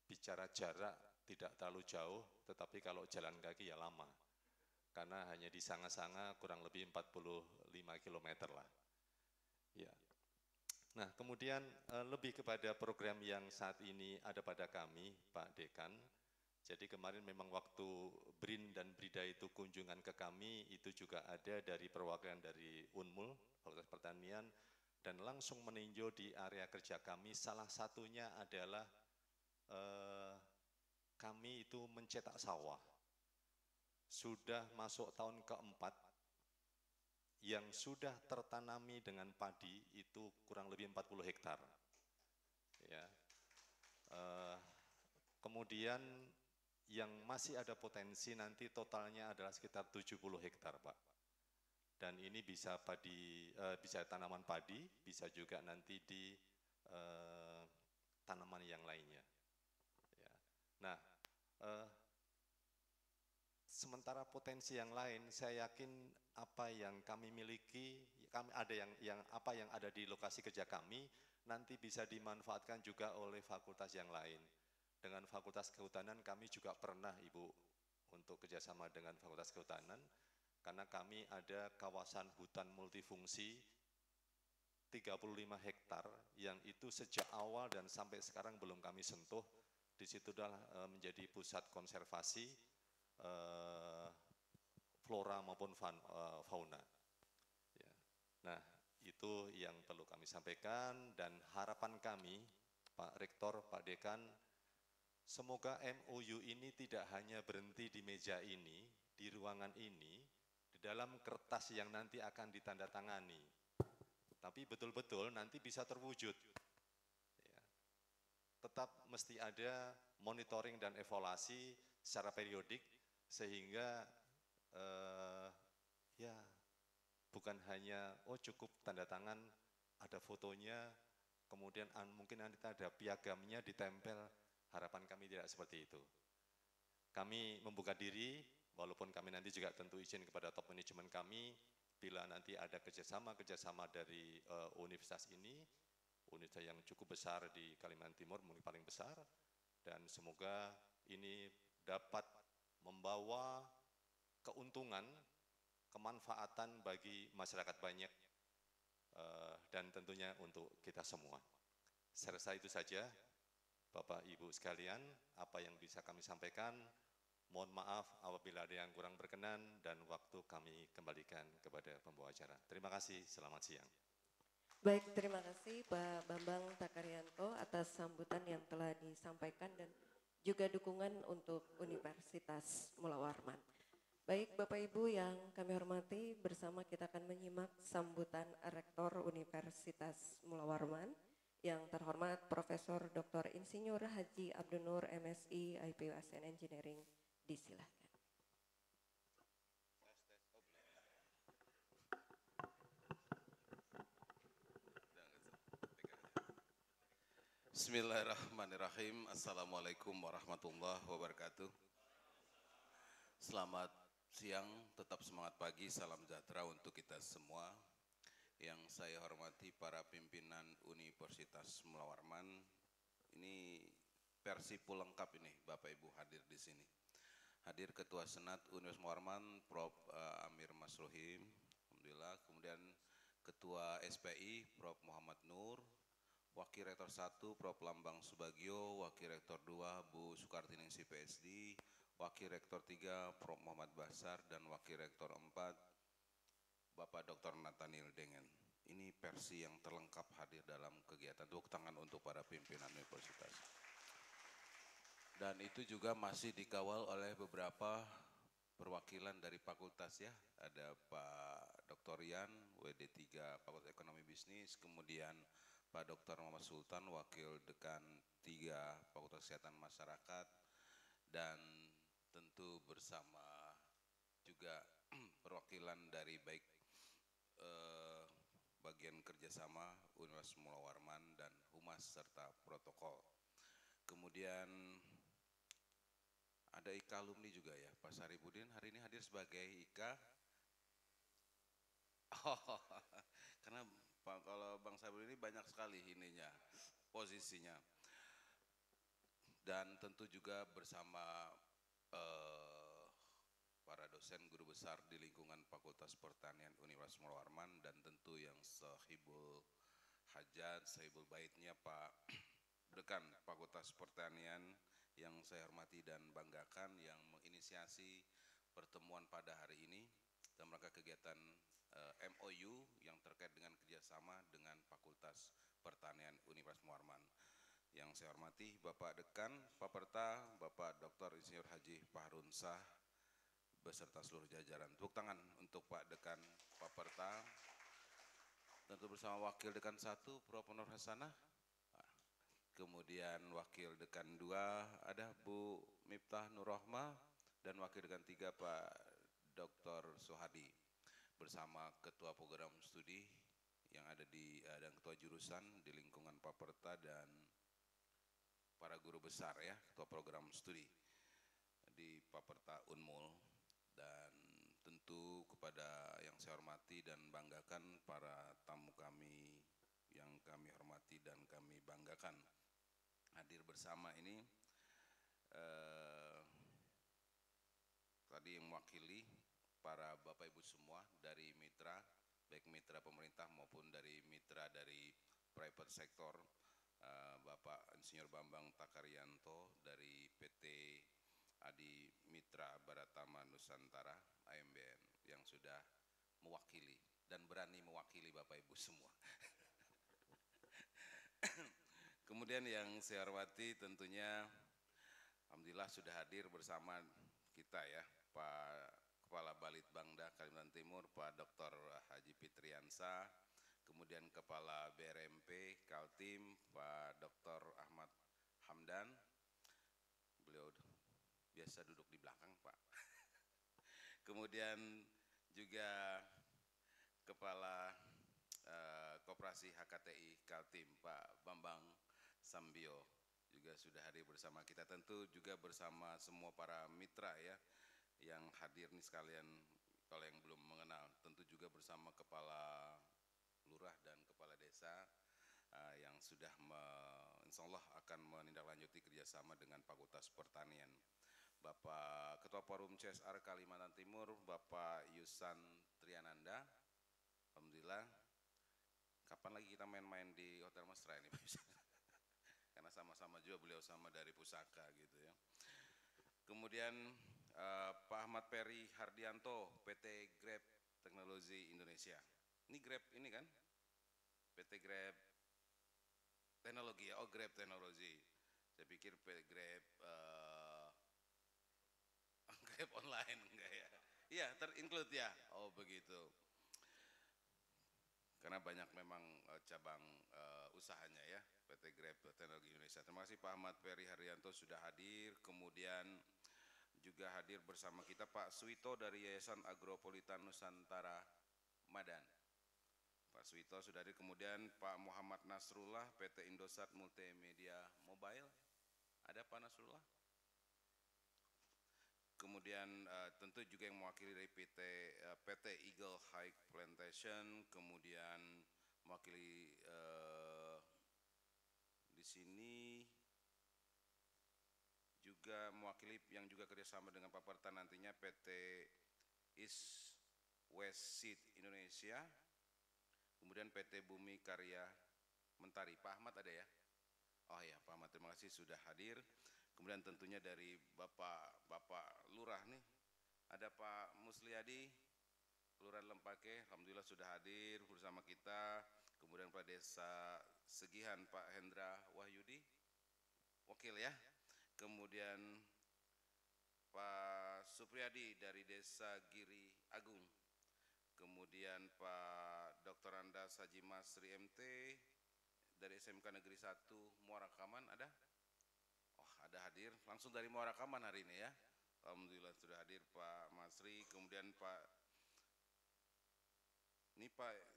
Bicara jarak tidak terlalu jauh, tetapi kalau jalan kaki ya lama. Karena hanya di Sanga-Sanga kurang lebih 45 km lah. Ya. Nah, kemudian lebih kepada program yang saat ini ada pada kami, Pak Dekan. Jadi kemarin memang waktu BRIN dan BRIDA itu kunjungan ke kami, itu juga ada dari perwakilan dari UNMUL, Fakultas Pertanian, dan langsung meninjau di area kerja kami. Salah satunya adalah kami itu mencetak sawah. Sudah masuk tahun keempat, yang sudah tertanami dengan padi itu kurang lebih 40 hektar. Ya. Kemudian yang masih ada potensi nanti totalnya adalah sekitar 70 hektar Pak. Dan ini bisa bisa tanaman padi, bisa juga nanti di tanaman yang lainnya. Ya. Nah, sementara potensi yang lain, saya yakin apa yang kami miliki, kami ada apa yang ada di lokasi kerja kami nanti bisa dimanfaatkan juga oleh fakultas yang lain. Dengan Fakultas Kehutanan kami juga pernah Ibu untuk kerjasama dengan Fakultas Kehutanan, karena kami ada kawasan hutan multifungsi 35 hektar yang itu sejak awal dan sampai sekarang belum kami sentuh. Di situ adalah menjadi pusat konservasi flora maupun fauna. Ya. Nah, itu yang perlu kami sampaikan, dan harapan kami, Pak Rektor, Pak Dekan, semoga MOU ini tidak hanya berhenti di meja ini, di ruangan ini, di dalam kertas yang nanti akan ditandatangani, tapi betul-betul nanti bisa terwujud. Ya. Tetap mesti ada monitoring dan evaluasi secara periodik, sehingga ya bukan hanya cukup tanda tangan, ada fotonya, kemudian mungkin nanti ada piagamnya ditempel. Harapan kami tidak seperti itu. Kami membuka diri, walaupun kami nanti juga tentu izin kepada top manajemen kami, bila nanti ada kerjasama dari universitas ini, universitas yang cukup besar di Kalimantan Timur, mungkin paling besar, dan semoga ini dapat membawa keuntungan, kemanfaatan bagi masyarakat banyak, dan tentunya untuk kita semua. Saya rasa itu saja, Bapak Ibu sekalian, apa yang bisa kami sampaikan. Mohon maaf apabila ada yang kurang berkenan, dan waktu kami kembalikan kepada pembawa acara. Terima kasih, selamat siang. Baik, terima kasih Pak Bambang Takaryanto atas sambutan yang telah disampaikan dan juga dukungan untuk Universitas Mula Warman. Baik Bapak Ibu yang kami hormati, bersama kita akan menyimak sambutan Rektor Universitas Mula Warman yang terhormat Profesor Dr. Insinyur Haji Abdun Nur MSI IPUSN Engineering. Disilahkan. Bismillahirrahmanirrahim. Assalamualaikum warahmatullahi wabarakatuh. Selamat siang, tetap semangat pagi, salam sejahtera untuk kita semua. Yang saya hormati para pimpinan Universitas Mula Warman. Ini versi full lengkap ini, Bapak Ibu hadir di sini. Hadir Ketua Senat Universitas Mula Warman, Prof. Amir Masruhim, alhamdulillah. Kemudian Ketua SPI, Prof. Muhammad Nur. Wakil Rektor 1, Prof. Lambang Subagio. Wakil Rektor 2, Bu Sukartiningsih PSD. Wakil Rektor 3, Prof. Muhammad Basar. Dan Wakil Rektor 4, Bapak Dr. Nathaniel Dengan. Ini versi yang terlengkap hadir dalam kegiatan. Tepuk tangan untuk para pimpinan universitas. Dan itu juga masih dikawal oleh beberapa perwakilan dari fakultas ya. Ada Pak Dr. Rian, WD3 Fakultas Ekonomi Bisnis, kemudian Pak Dr. Muhammad Sultan, Wakil Dekan 3 Fakultas Kesehatan Masyarakat, dan tentu bersama juga perwakilan dari baik bagian kerjasama Universitas Mula Warman dan Humas serta protokol. Kemudian ada IKA alumni juga ya, Pak Saripudin hari ini hadir sebagai IKA. Oh, karena kalau Bang Saripudin ini banyak sekali ininya, posisinya. Dan tentu juga bersama para dosen guru besar di lingkungan Fakultas Pertanian Universitas Mula Warman dan tentu yang sahibul hajat, sahibul baitnya Pak Dekan Fakultas Pertanian yang saya hormati dan banggakan yang menginisiasi pertemuan pada hari ini dalam rangka kegiatan MOU yang terkait dengan kerjasama dengan Fakultas Pertanian Universitas Mula Warman. Yang saya hormati Bapak Dekan Paperta, Bapak Dr. Insinyur Haji Fahrunsyah beserta seluruh jajaran. Tepuk tangan untuk Pak Dekan Paperta. Tentu bersama Wakil Dekan 1, Prof. Nur Hasanah. Kemudian Wakil Dekan 2 ada Bu Miftah Nurrohmah dan Wakil Dekan 3 Pak Dr. Sohadi bersama Ketua Program Studi yang ada di dan Ketua Jurusan di lingkungan Paperta dan para guru besar ya, Ketua Program Studi di Paperta Unmul. Dan tentu kepada yang saya hormati dan banggakan para tamu kami yang kami hormati dan kami banggakan hadir bersama ini tadi yang mewakili para Bapak Ibu semua dari mitra, baik mitra pemerintah maupun dari mitra dari private sector, Bapak Insinyur Bambang Takaryanto dari PT Adi Mitra Baratama Nusantara AMBN yang sudah mewakili dan berani mewakili Bapak Ibu semua. Kemudian yang saya hormati tentunya alhamdulillah sudah hadir bersama kita ya Pak Kepala Balitbangda Kalimantan Timur Pak Dr. Haji Fitriansa, kemudian Kepala BRMP Kaltim Pak Dr. Ahmad Hamdan, beliau biasa duduk di belakang Pak. Kemudian juga Kepala Koperasi HKTI Kaltim Pak Bambang Sambio juga sudah hadir bersama kita, tentu juga bersama semua para mitra ya yang hadir nih sekalian, kalau yang belum mengenal tentu juga bersama Kepala Lurah dan Kepala Desa yang sudah insya Allah akan menindaklanjuti kerjasama dengan Fakultas Pertanian. Bapak Ketua Forum CSR Kalimantan Timur, Bapak Yusan Triananda, alhamdulillah. Kapan lagi kita main-main di Hotel Mesra ini Pak Yusan? Karena sama-sama juga beliau sama dari Pusaka gitu ya. Kemudian Pak Ahmad Peri Hardianto, PT Grab Teknologi Indonesia. Ini Grab ini kan? PT Grab Teknologi ya, oh Grab Teknologi. Saya pikir PT Grab Grab online enggak ya? Iya, terinclude ya. Oh begitu. Karena banyak memang cabang usahanya ya, PT Grab Teknologi Indonesia. Terima kasih Pak Ahmad Peri Haryanto sudah hadir. Kemudian juga hadir bersama kita Pak Suwito dari Yayasan Agropolitan Nusantara Madan. Pak Suwito sudah hadir. Kemudian Pak Muhammad Nasrullah PT Indosat Multimedia Mobile. Ada Pak Nasrullah? Kemudian tentu juga yang mewakili dari PT Eagle High Plantation, kemudian mewakili di sini juga mewakili yang juga kerjasama dengan Paperta nantinya PT East West Seed Indonesia, kemudian PT Bumi Karya Mentari. Pak Ahmad ada ya? Oh ya Pak Ahmad, terima kasih sudah hadir. Kemudian tentunya dari Bapak Lurah nih, ada Pak Musliadi, Kelurahan Lempake, alhamdulillah sudah hadir bersama kita. Kemudian Pak Desa Segihan, Pak Hendra Wahyudi, wakil ya. Kemudian Pak Supriyadi dari Desa Giri Agung. Kemudian Pak Dr. Anda Sajimas Sri MT dari SMK Negeri 1 Muara Kaman ada? Ada hadir langsung dari Muara Kaman hari ini ya. Alhamdulillah sudah hadir Pak Masri, kemudian Pak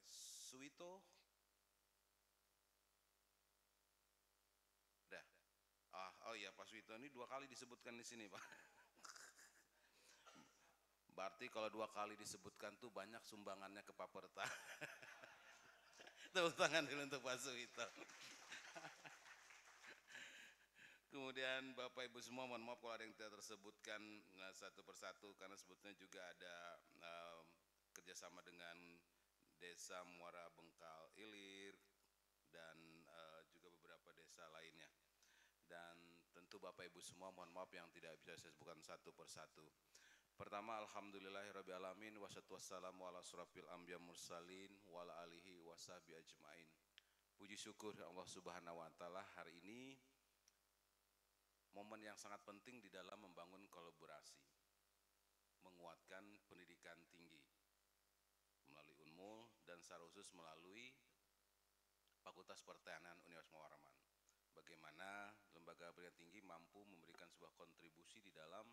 Suwito. Dah. Oh iya Pak Suwito ini 2 kali disebutkan di sini Pak. Berarti kalau 2 kali disebutkan tuh banyak sumbangannya ke Paperta. Tepuk tangan dulu untuk Pak Suwito. Kemudian Bapak Ibu semua, mohon maaf kalau ada yang tidak tersebutkan satu persatu karena sebetulnya juga ada kerjasama dengan Desa Muara Bengkal Ilir dan juga beberapa desa lainnya. Dan tentu Bapak Ibu semua mohon maaf yang tidak bisa saya sebutkan satu persatu. Pertama, alhamdulillahirrabbilalamin, wassalatu wassalamu ala asrofil anbiya mursalin wa ala alihi wa sahbihi ajmain. Puji syukur Allah Subhanahu wa taala, hari ini momen yang sangat penting di dalam membangun kolaborasi, menguatkan pendidikan tinggi melalui Unmul dan secara khusus melalui Fakultas Pertanian Universitas Muhammad. Bagaimana lembaga pendidikan tinggi mampu memberikan sebuah kontribusi di dalam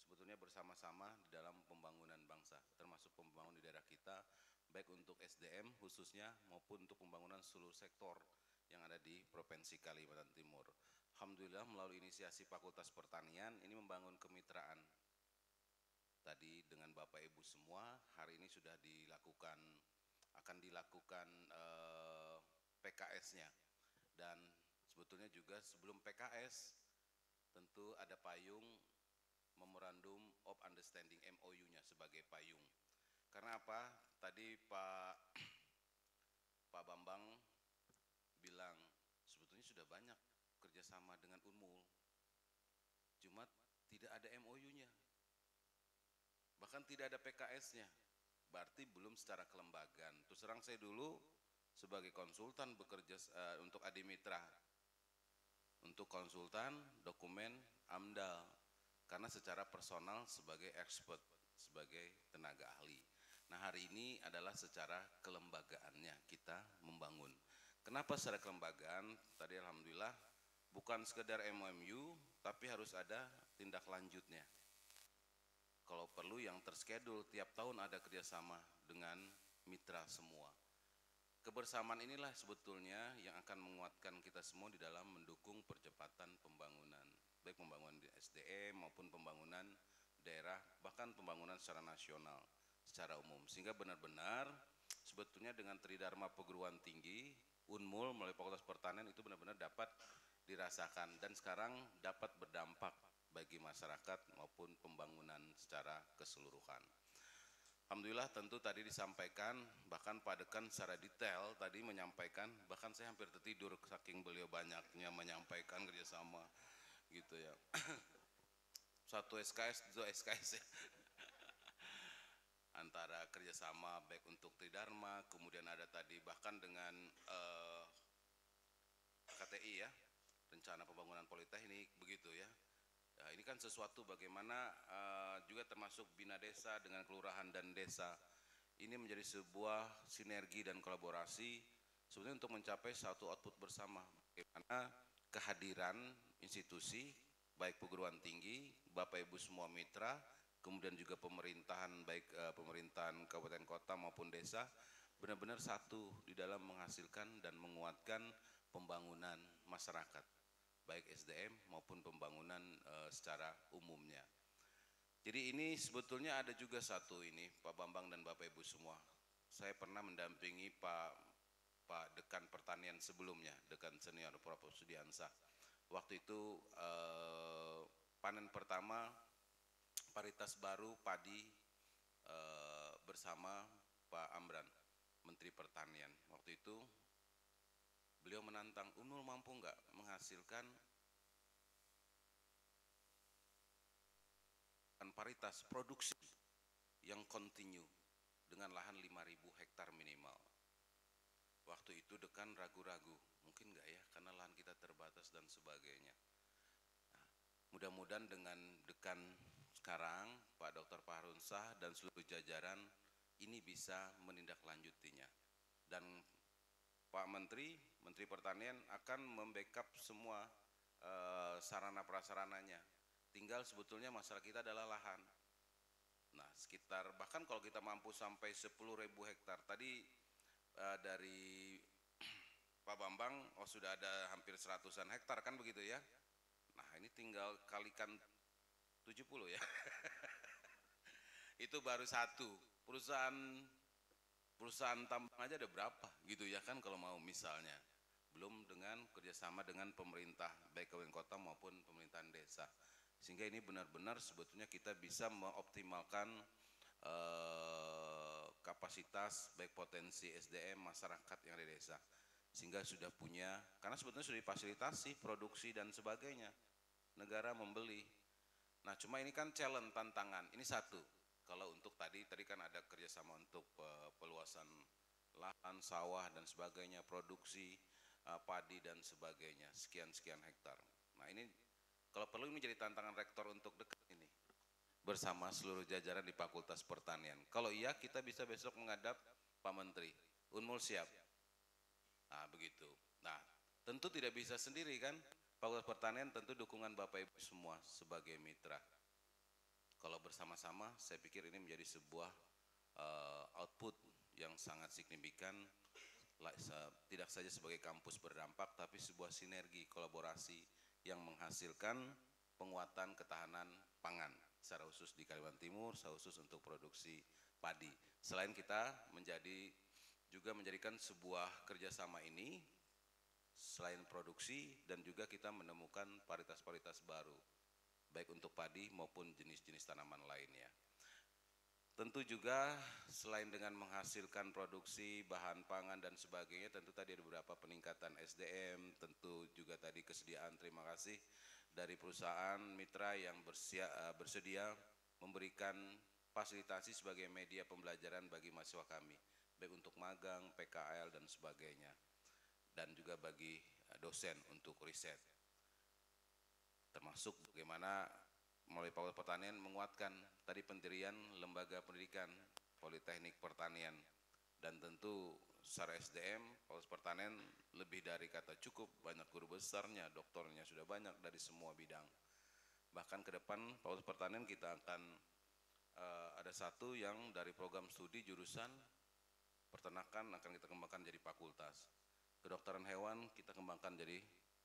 sebetulnya bersama-sama di dalam pembangunan bangsa, termasuk pembangunan di daerah kita, baik untuk SDM khususnya maupun untuk pembangunan seluruh sektor yang ada di Provinsi Kalimantan Timur. Alhamdulillah melalui inisiasi Fakultas Pertanian ini membangun kemitraan tadi dengan Bapak Ibu semua. Hari ini sudah akan dilakukan PKS-nya, dan sebetulnya juga sebelum PKS tentu ada payung Memorandum of Understanding MOU-nya sebagai payung. Karena apa? Tadi Pak Bambang bilang sebetulnya sudah banyak kerjasama dengan Unmul, cuma tidak ada MOU-nya, bahkan tidak ada PKS-nya, berarti belum secara kelembagaan. Terus terang saya dulu sebagai konsultan bekerja untuk Adimitra, untuk konsultan dokumen AMDAL, karena secara personal sebagai expert, sebagai tenaga ahli. Nah hari ini adalah secara kelembagaannya kita membangun. Kenapa secara kelembagaan? Tadi alhamdulillah bukan sekedar MOU, tapi harus ada tindak lanjutnya. Kalau perlu yang terschedule, tiap tahun ada kerjasama dengan mitra semua. Kebersamaan inilah sebetulnya yang akan menguatkan kita semua di dalam mendukung percepatan pembangunan, baik pembangunan di SDM maupun pembangunan daerah, bahkan pembangunan secara nasional, secara umum. Sehingga benar-benar sebetulnya dengan Tridharma Perguruan Tinggi, Unmul melalui Fakultas Pertanian itu benar-benar dapat dirasakan dan sekarang dapat berdampak bagi masyarakat maupun pembangunan secara keseluruhan. Alhamdulillah tentu tadi disampaikan, bahkan Pak Dekan secara detail tadi menyampaikan, bahkan saya hampir tertidur saking beliau banyaknya menyampaikan kerjasama gitu ya. Satu SKS, dua SKS ya. Antara kerjasama baik untuk Tridharma, kemudian ada tadi bahkan dengan KTI ya, Rencana Pembangunan Politeknik begitu ya. Nah, ini kan sesuatu bagaimana juga termasuk bina desa dengan kelurahan dan desa. Ini menjadi sebuah sinergi dan kolaborasi sebenarnya untuk mencapai satu output bersama. Bagaimana kehadiran institusi, baik perguruan tinggi, Bapak Ibu semua mitra, kemudian juga pemerintahan, baik pemerintahan kabupaten kota maupun desa, benar-benar satu di dalam menghasilkan dan menguatkan pembangunan masyarakat, baik SDM maupun pembangunan secara umumnya. Jadi ini sebetulnya ada juga satu ini Pak Bambang dan Bapak Ibu semua. Saya pernah mendampingi Pak Dekan Pertanian sebelumnya, Dekan Senior Prof. Sudiansah. Waktu itu panen pertama paritas baru padi bersama Pak Amran, Menteri Pertanian. Waktu itu beliau menantang, Unmul mampu nggak menghasilkan paritas produksi yang kontinu dengan lahan 5.000 hektar minimal. Waktu itu Dekan ragu-ragu, mungkin nggak ya karena lahan kita terbatas dan sebagainya. Nah, mudah-mudahan dengan Dekan sekarang Pak Dr. Fahrunsyah dan seluruh jajaran ini bisa menindaklanjutinya. Dan Pak Menteri Pertanian akan membackup semua sarana prasarananya. tinggal sebetulnya masalah kita adalah lahan. Nah, sekitar bahkan kalau kita mampu sampai 10.000 hektar. Tadi dari Pak Bambang, sudah ada hampir 100-an hektar kan begitu ya. Nah, ini tinggal kalikan 70 ya. Itu baru satu. Perusahaan tambang aja ada berapa gitu ya kan kalau mau misalnya. Belum dengan kerjasama dengan pemerintah, baik kabupaten kota maupun pemerintahan desa. Sehingga ini benar-benar sebetulnya kita bisa mengoptimalkan kapasitas baik potensi SDM masyarakat yang ada di desa. Sehingga sudah punya, karena sebetulnya sudah difasilitasi produksi dan sebagainya. Negara membeli. Nah cuma ini kan challenge, tantangan. Ini satu. Kalau untuk tadi kan ada kerjasama untuk peluasan lahan, sawah dan sebagainya, produksi padi dan sebagainya, sekian hektar. Nah ini kalau perlu ini menjadi tantangan rektor untuk dekat ini bersama seluruh jajaran di Fakultas Pertanian. Kalau iya kita bisa besok menghadap Pak Menteri. Unmul siap. Nah begitu. Nah tentu tidak bisa sendiri kan. Fakultas Pertanian tentu dukungan Bapak Ibu semua sebagai mitra. Kalau bersama-sama saya pikir ini menjadi sebuah output yang sangat signifikan. Tidak saja sebagai kampus berdampak, tapi sebuah sinergi kolaborasi yang menghasilkan penguatan ketahanan pangan secara khusus di Kalimantan Timur, secara khusus untuk produksi padi. Selain kita juga menjadikan sebuah kerjasama ini, selain produksi dan juga kita menemukan varietas-varietas baru, baik untuk padi maupun jenis-jenis tanaman lainnya. Tentu juga selain dengan menghasilkan produksi bahan pangan dan sebagainya, tentu tadi ada beberapa peningkatan SDM, tentu juga tadi kesediaan, terima kasih dari perusahaan mitra yang bersedia memberikan fasilitasi sebagai media pembelajaran bagi mahasiswa kami, baik untuk magang, PKL dan sebagainya, dan juga bagi dosen untuk riset. Termasuk bagaimana melalui Fakultas Pertanian menguatkan tadi pendirian lembaga pendidikan Politeknik Pertanian, dan tentu secara SDM Fakultas Pertanian lebih dari kata cukup, banyak guru besarnya, doktornya sudah banyak dari semua bidang. Bahkan ke depan Fakultas Pertanian kita akan ada satu yang dari program studi jurusan peternakan akan kita kembangkan jadi fakultas. Kedokteran hewan kita kembangkan jadi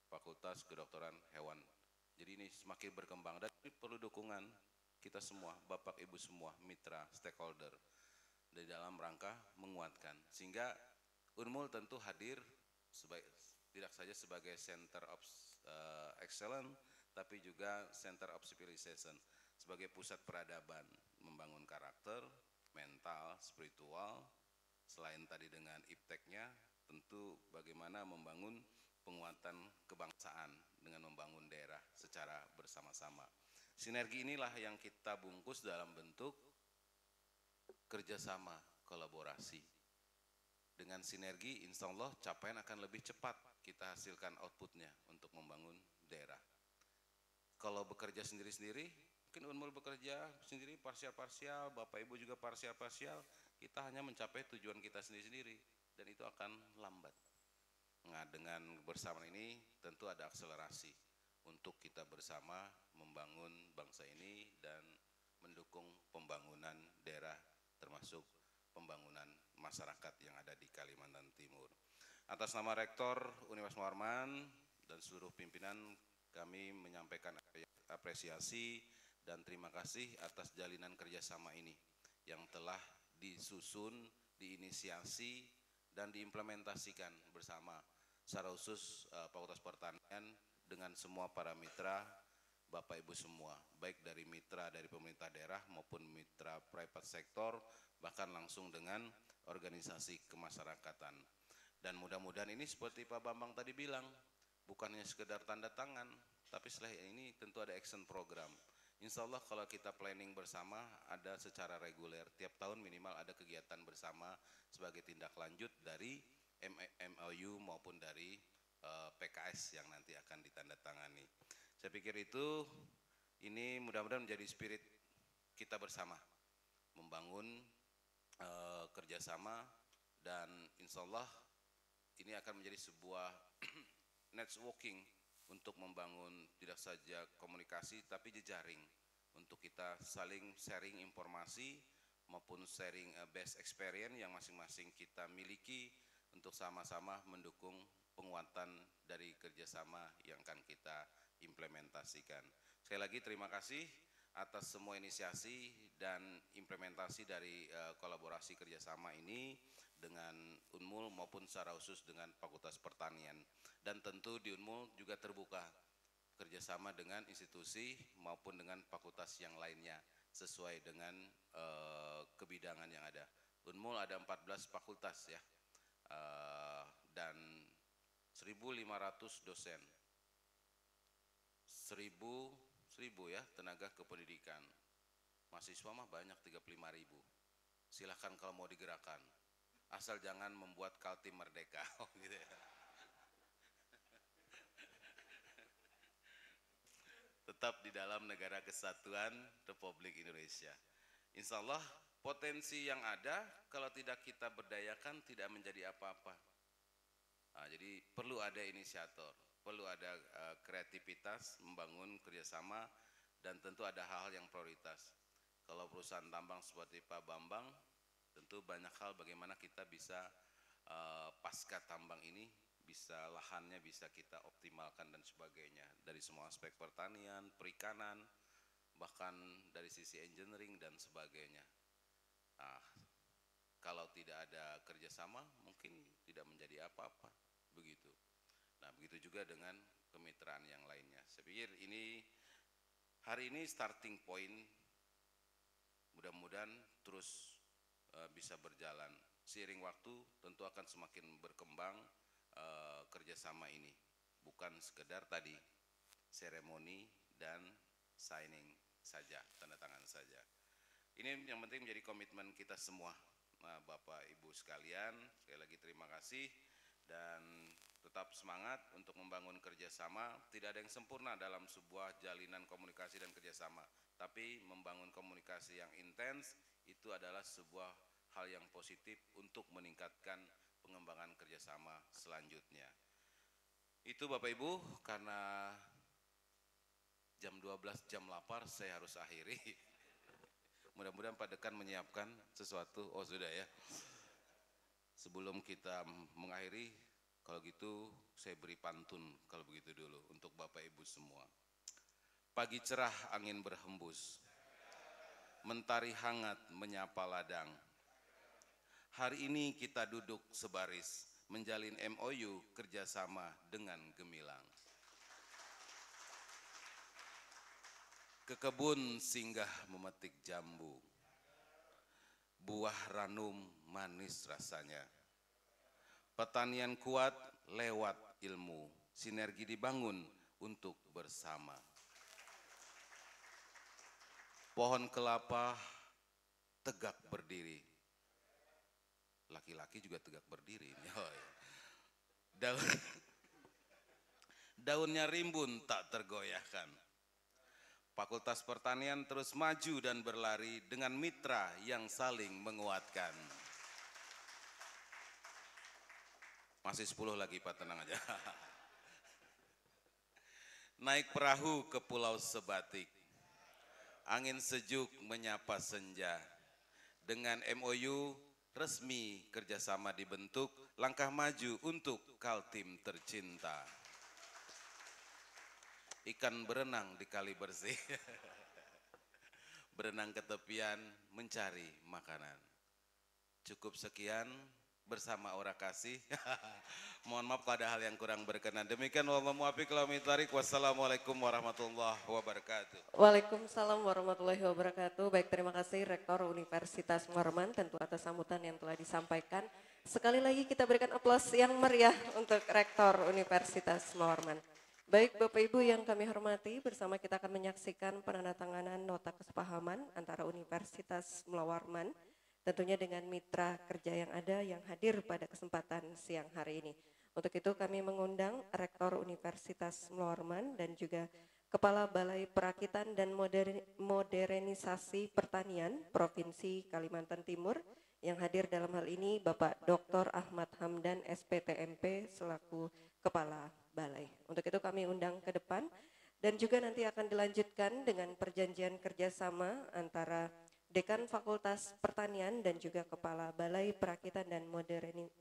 Fakultas Kedokteran Hewan. Jadi ini semakin berkembang dan perlu dukungan kita semua, Bapak Ibu semua, mitra, stakeholder di dalam rangka menguatkan. Sehingga Unmul tentu hadir tidak saja sebagai Center of Excellence, tapi juga Center of Civilization, sebagai pusat peradaban, membangun karakter, mental, spiritual. Selain tadi dengan ipteknya, tentu bagaimana membangun penguatan kebangsaan dengan membangun daerah secara bersama-sama. Sinergi inilah yang kita bungkus dalam bentuk kerjasama, kolaborasi. Dengan sinergi, insya Allah capaian akan lebih cepat kita hasilkan outputnya untuk membangun daerah. Kalau bekerja sendiri-sendiri, mungkin Unmul bekerja sendiri parsial-parsial, Bapak Ibu juga parsial-parsial, kita hanya mencapai tujuan kita sendiri-sendiri, dan itu akan lambat. Nah, dengan bersamaan ini tentu ada akselerasi untuk kita bersama membangun bangsa ini dan mendukung pembangunan daerah termasuk pembangunan masyarakat yang ada di Kalimantan Timur. Atas nama Rektor Universitas Muhammad Warman dan seluruh pimpinan kami menyampaikan apresiasi dan terima kasih atas jalinan kerjasama ini yang telah disusun, diinisiasi, dan diimplementasikan bersama secara khusus Fakultas Pertanian dengan semua para mitra, Bapak Ibu semua, baik dari mitra dari pemerintah daerah maupun mitra private sector, bahkan langsung dengan organisasi kemasyarakatan. Dan mudah-mudahan ini seperti Pak Bambang tadi bilang, bukannya sekedar tanda tangan, tapi setelah ini tentu ada action program. Insya Allah kalau kita planning bersama ada secara reguler, tiap tahun minimal ada kegiatan bersama sebagai tindak lanjut dari MOU maupun dari PKS yang nanti akan ditandatangani. Saya pikir itu ini mudah-mudahan menjadi spirit kita bersama membangun kerjasama, dan insya Allah ini akan menjadi sebuah networking untuk membangun tidak saja komunikasi tapi jejaring untuk kita saling sharing informasi maupun sharing best experience yang masing-masing kita miliki untuk sama-sama mendukung penguatan dari kerjasama yang akan kita implementasikan. Sekali lagi terima kasih atas semua inisiasi dan implementasi dari kolaborasi kerjasama ini dengan Unmul maupun secara khusus dengan Fakultas Pertanian. Dan tentu di Unmul juga terbuka kerjasama dengan institusi maupun dengan fakultas yang lainnya sesuai dengan kebidangan yang ada. Unmul ada 14 fakultas ya, dan 1.500 dosen, 1.000 ya tenaga kependidikan. Mahasiswa mah banyak 35.000. Silahkan kalau mau digerakkan, asal jangan membuat Kaltim merdeka. Gitu ya. Tetap di dalam negara kesatuan Republik Indonesia. Insya Allah potensi yang ada kalau tidak kita berdayakan tidak menjadi apa-apa. Nah, jadi perlu ada inisiator, perlu ada kreativitas membangun kerjasama dan tentu ada hal-hal yang prioritas. Kalau perusahaan tambang seperti Pak Bambang, tentu banyak hal bagaimana kita bisa pasca tambang ini bisa lahannya bisa kita optimalkan dan sebagainya dari semua aspek pertanian, perikanan, bahkan dari sisi engineering dan sebagainya. Nah, kalau tidak ada kerjasama mungkin tidak menjadi apa-apa begitu. Nah begitu juga dengan kemitraan yang lainnya. Saya pikir ini hari ini starting point, mudah-mudahan terus bisa berjalan. Seiring waktu tentu akan semakin berkembang kerjasama ini, bukan sekedar tadi seremoni dan signing saja, tanda tangan saja. Ini yang penting menjadi komitmen kita semua, Bapak Ibu sekalian. Sekali lagi terima kasih dan tetap semangat untuk membangun kerjasama. Tidak ada yang sempurna dalam sebuah jalinan komunikasi dan kerjasama, tapi membangun komunikasi yang intens itu adalah sebuah hal yang positif untuk meningkatkan pengembangan kerjasama selanjutnya. Itu Bapak Ibu, karena jam 12 jam lapar saya harus akhiri. Mudah-mudahan Pak Dekan menyiapkan sesuatu. Oh sudah ya. Sebelum kita mengakhiri, kalau gitu saya beri pantun kalau begitu dulu untuk Bapak Ibu semua. Pagi cerah angin berhembus, mentari hangat menyapa ladang. Hari ini kita duduk sebaris, menjalin MOU kerjasama dengan gemilang. Ke kebun singgah memetik jambu, buah ranum manis rasanya. Pertanian kuat lewat ilmu, sinergi dibangun untuk bersama. Pohon kelapa tegak berdiri. Laki-laki juga tegak berdiri. Daunnya rimbun tak tergoyahkan. Fakultas Pertanian terus maju dan berlari dengan mitra yang saling menguatkan. Masih 10 lagi Pak, tenang aja. Naik perahu ke Pulau Sebatik. Angin sejuk menyapa senja. Dengan MOU resmi kerjasama dibentuk, langkah maju untuk Kaltim tercinta. Ikan berenang di kali bersih, berenang ke tepian mencari makanan. Cukup sekian bersama Ora Kasih. Mohon maaf kalau ada hal yang kurang berkenan. Demikian wallahu muwaffiq ila aqwamit thoriq. Wassalamualaikum warahmatullahi wabarakatuh. Waalaikumsalam warahmatullahi wabarakatuh. Baik, terima kasih Rektor Universitas Muarman tentu atas sambutan yang telah disampaikan. Sekali lagi kita berikan aplaus yang meriah untuk Rektor Universitas Muarman. Baik Bapak Ibu yang kami hormati, bersama kita akan menyaksikan penandatanganan nota kesepahaman antara Universitas Muarman tentunya dengan mitra kerja yang ada yang hadir pada kesempatan siang hari ini. Untuk itu kami mengundang Rektor Universitas Muarman dan juga Kepala Balai Perakitan dan Modernisasi Pertanian Provinsi Kalimantan Timur Yang hadir dalam hal ini Bapak Dr. Ahmad Hamdan SPTMP selaku Kepala Balai. Untuk itu kami undang ke depan dan juga nanti akan dilanjutkan dengan perjanjian kerjasama antara Dekan Fakultas Pertanian dan juga Kepala Balai Perakitan dan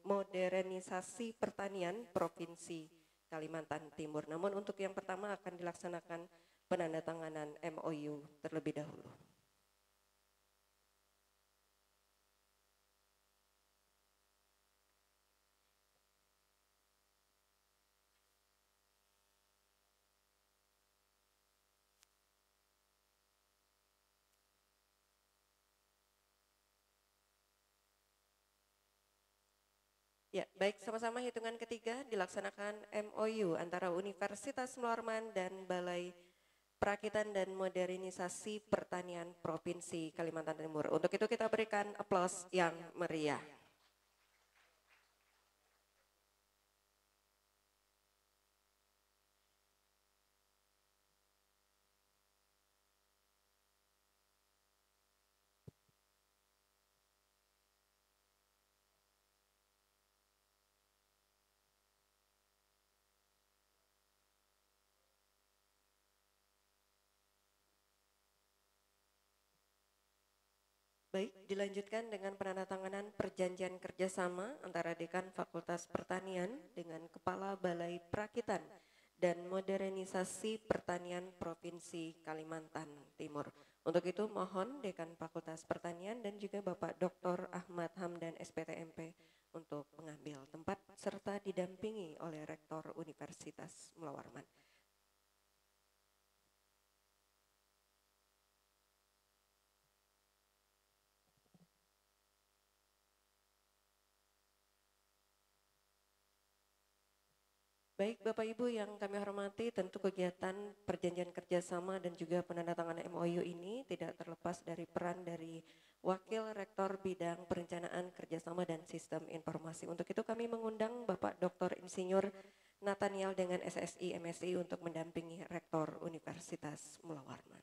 Modernisasi Pertanian Provinsi Kalimantan Timur. Namun untuk yang pertama akan dilaksanakan penandatanganan MOU terlebih dahulu. Ya, baik, sama-sama hitungan ketiga dilaksanakan MOU antara Universitas Mularman dan Balai Perakitan dan Modernisasi Pertanian Provinsi Kalimantan Timur. Untuk itu kita berikan aplaus yang meriah. Baik, dilanjutkan dengan penandatanganan perjanjian kerjasama antara Dekan Fakultas Pertanian dengan Kepala Balai Perakitan dan Modernisasi Pertanian Provinsi Kalimantan Timur. Untuk itu mohon Dekan Fakultas Pertanian dan juga Bapak Dr. Ahmad Hamdan SPTMP untuk mengambil tempat serta didampingi oleh Rektor Universitas Mulawarman. Baik Bapak Ibu yang kami hormati, tentu kegiatan perjanjian kerjasama dan juga penandatanganan MOU ini tidak terlepas dari peran dari Wakil Rektor Bidang Perencanaan Kerjasama dan Sistem Informasi. Untuk itu kami mengundang Bapak Dr. Insinyur Nathaniel dengan SSI MSI untuk mendampingi Rektor Universitas Mulawarman.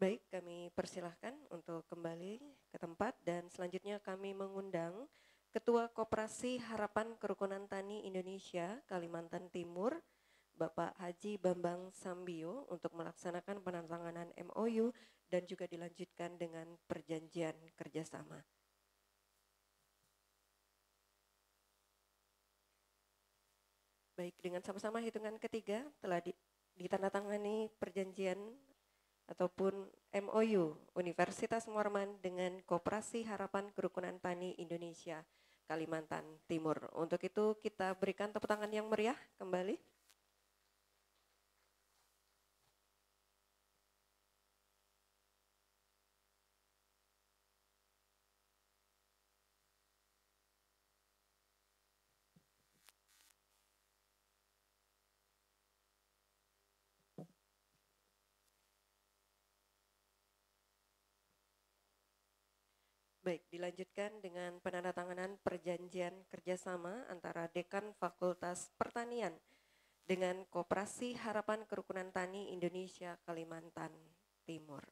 Baik, kami persilahkan untuk kembali ke tempat dan selanjutnya kami mengundang Ketua Koperasi Harapan Kerukunan Tani Indonesia Kalimantan Timur, Bapak Haji Bambang Sambio untuk melaksanakan penandatanganan MOU dan juga dilanjutkan dengan perjanjian kerjasama. Baik, dengan sama-sama hitungan ketiga telah ditandatangani perjanjian ataupun MOU Universitas Mularman dengan Koperasi Harapan Kerukunan Tani Indonesia Kalimantan Timur. Untuk itu kita berikan tepuk tangan yang meriah kembali. Baik, dilanjutkan dengan penandatanganan perjanjian kerjasama antara Dekan Fakultas Pertanian dengan Koperasi Harapan Kerukunan Tani Indonesia Kalimantan Timur.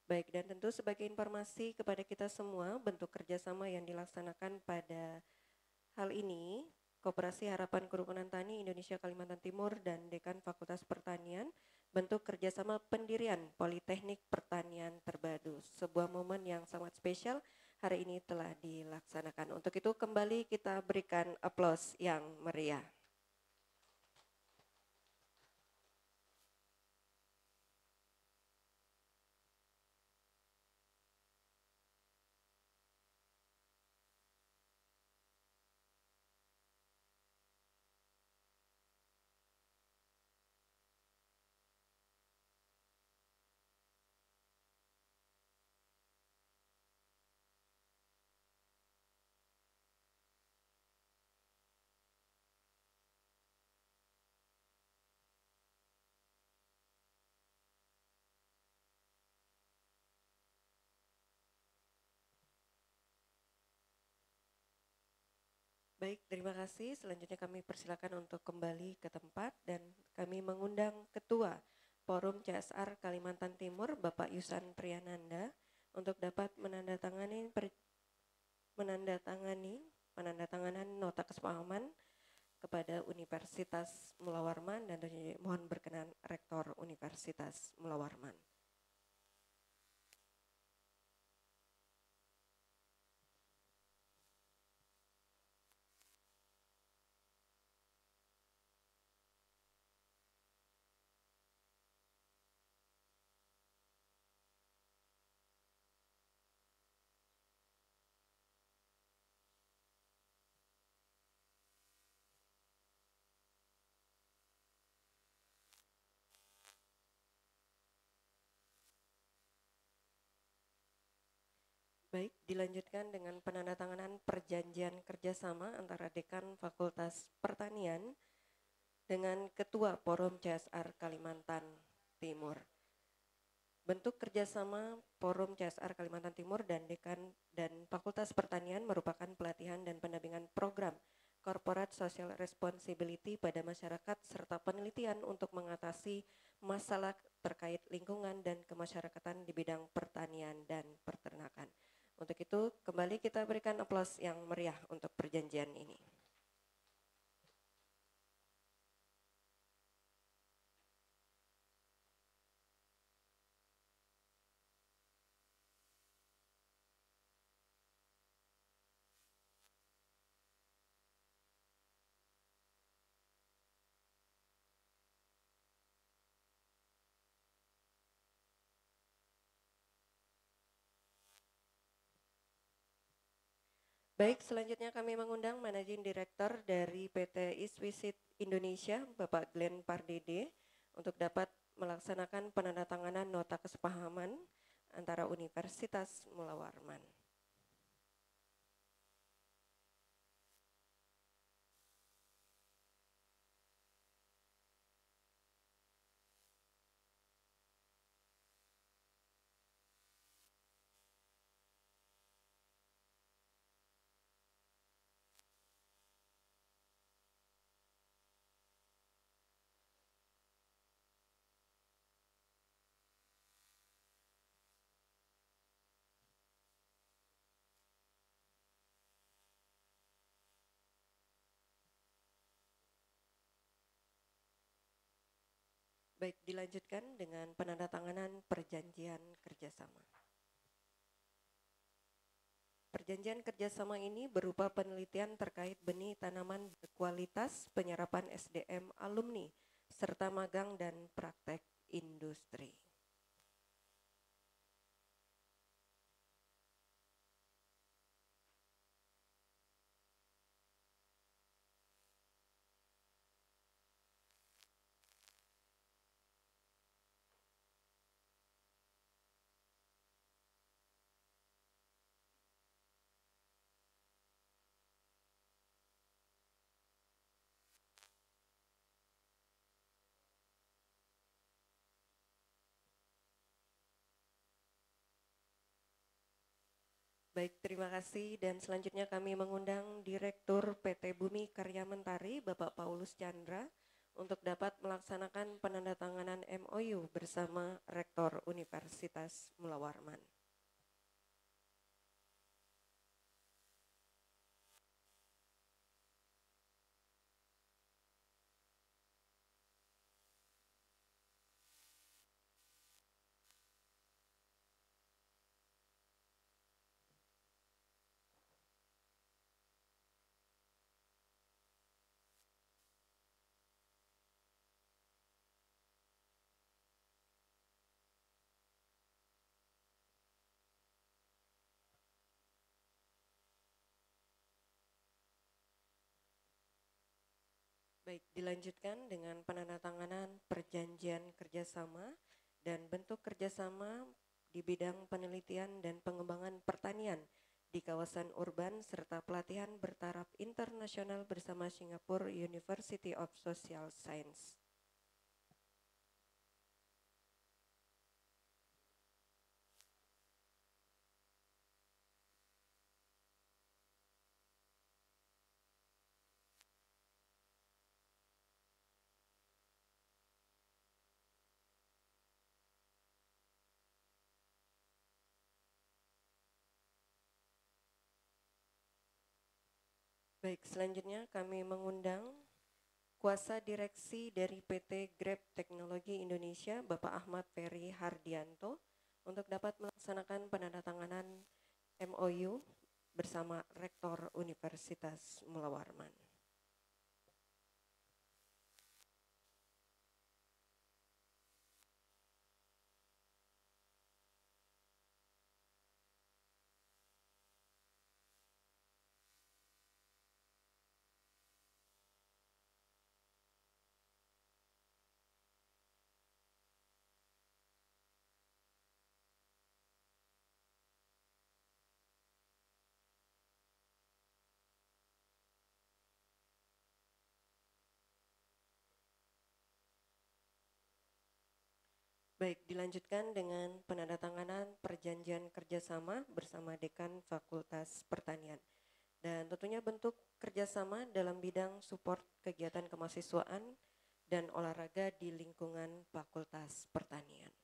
Baik, dan tentu sebagai informasi kepada kita semua, bentuk kerjasama yang dilaksanakan pada hal ini, Koperasi Harapan Kerukunan Tani Indonesia Kalimantan Timur dan Dekan Fakultas Pertanian, bentuk kerjasama pendirian Politeknik Pertanian Terpadu. Sebuah momen yang sangat spesial hari ini telah dilaksanakan. Untuk itu kembali kita berikan aplaus yang meriah. Baik, terima kasih. Selanjutnya kami persilakan untuk kembali ke tempat dan kami mengundang Ketua Forum CSR Kalimantan Timur, Bapak Yusan Priyananda, untuk dapat menandatanganan nota kesepahaman kepada Universitas Mula Warman dan mohon berkenan Rektor Universitas Mula Warman. Baik, dilanjutkan dengan penandatanganan perjanjian kerjasama antara Dekan Fakultas Pertanian dengan Ketua Forum CSR Kalimantan Timur. Bentuk kerjasama Forum CSR Kalimantan Timur dan Dekan dan Fakultas Pertanian merupakan pelatihan dan pendampingan program Corporate Social Responsibility pada masyarakat serta penelitian untuk mengatasi masalah terkait lingkungan dan kemasyarakatan di bidang pertanian dan peternakan. Untuk itu, kembali kita berikan aplaus yang meriah untuk perjanjian ini. Baik, selanjutnya kami mengundang Managing Director dari PT Iswisit Indonesia, Bapak Glenn Pardede, untuk dapat melaksanakan penandatanganan nota kesepahaman antara Universitas Mula Warman. Baik, dilanjutkan dengan penandatanganan perjanjian kerjasama. Perjanjian kerjasama ini berupa penelitian terkait benih tanaman berkualitas, penyerapan SDM alumni, serta magang dan praktek industri. Baik, terima kasih dan selanjutnya kami mengundang Direktur PT Bumi Karya Mentari, Bapak Paulus Chandra, untuk dapat melaksanakan penandatanganan MOU bersama Rektor Universitas Mula Warman. Baik, dilanjutkan dengan penandatanganan perjanjian kerjasama dan bentuk kerjasama di bidang penelitian dan pengembangan pertanian di kawasan urban serta pelatihan bertaraf internasional bersama Singapore University of Social Science. Baik, selanjutnya kami mengundang Kuasa Direksi dari PT Grab Teknologi Indonesia, Bapak Ahmad Ferry Hardianto, untuk dapat melaksanakan penandatanganan MOU bersama Rektor Universitas Mula Warman. Baik, dilanjutkan dengan penandatanganan perjanjian kerjasama bersama Dekan Fakultas Pertanian. Dan tentunya bentuk kerjasama dalam bidang support kegiatan kemahasiswaan dan olahraga di lingkungan Fakultas Pertanian.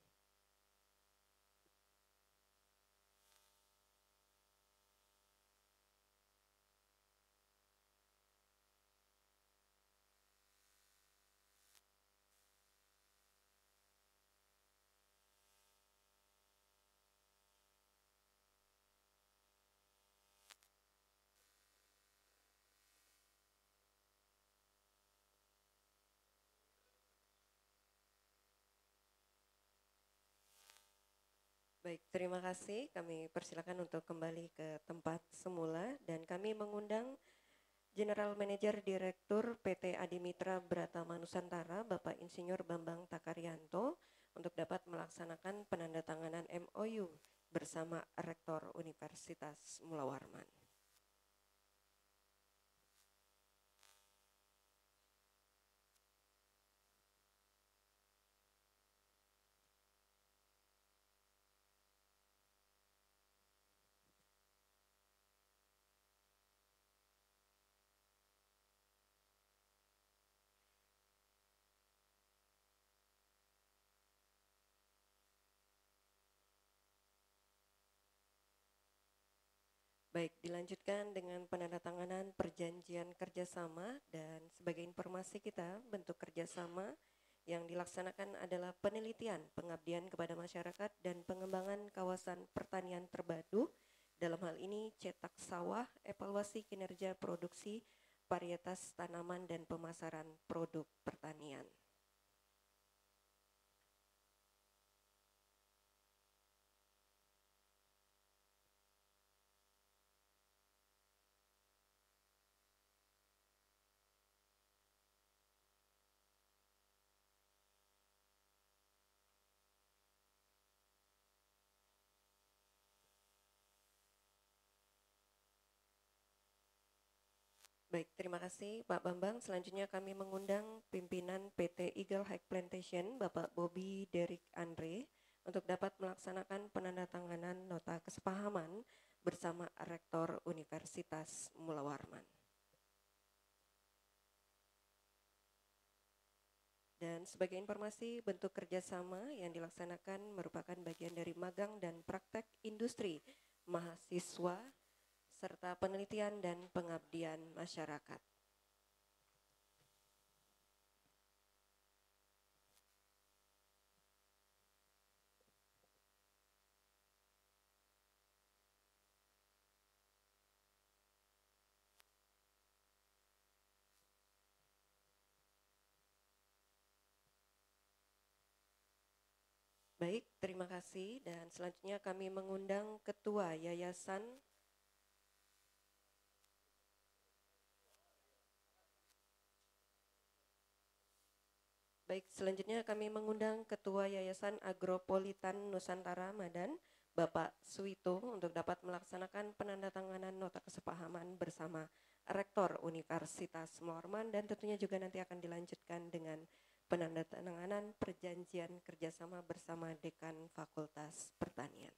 Baik, terima kasih. Kami persilakan untuk kembali ke tempat semula dan kami mengundang General Manager Direktur PT Adimitra Bratama Nusantara, Bapak Insinyur Bambang Takaryanto, untuk dapat melaksanakan penandatanganan MOU bersama Rektor Universitas Mula Warman. Baik, dilanjutkan dengan penandatanganan perjanjian kerjasama dan sebagai informasi kita, bentuk kerjasama yang dilaksanakan adalah penelitian, pengabdian kepada masyarakat dan pengembangan kawasan pertanian terpadu. Dalam hal ini cetak sawah, evaluasi kinerja produksi, varietas tanaman dan pemasaran produk pertanian. Baik, terima kasih Pak Bambang. Selanjutnya kami mengundang pimpinan PT Eagle High Plantation, Bapak Bobby Derek Andre, untuk dapat melaksanakan penandatanganan nota kesepahaman bersama Rektor Universitas Mula Warman. Dan sebagai informasi, bentuk kerjasama yang dilaksanakan merupakan bagian dari magang dan praktek industri mahasiswa serta penelitian dan pengabdian masyarakat. Baik, terima kasih dan selanjutnya kami mengundang Ketua Yayasan Baik, selanjutnya kami mengundang Ketua Yayasan Agropolitan Nusantara Madan, Bapak Suwito, untuk dapat melaksanakan penandatanganan nota kesepahaman bersama Rektor Universitas Mula Warman dan tentunya juga nanti akan dilanjutkan dengan penandatanganan perjanjian kerjasama bersama Dekan Fakultas Pertanian.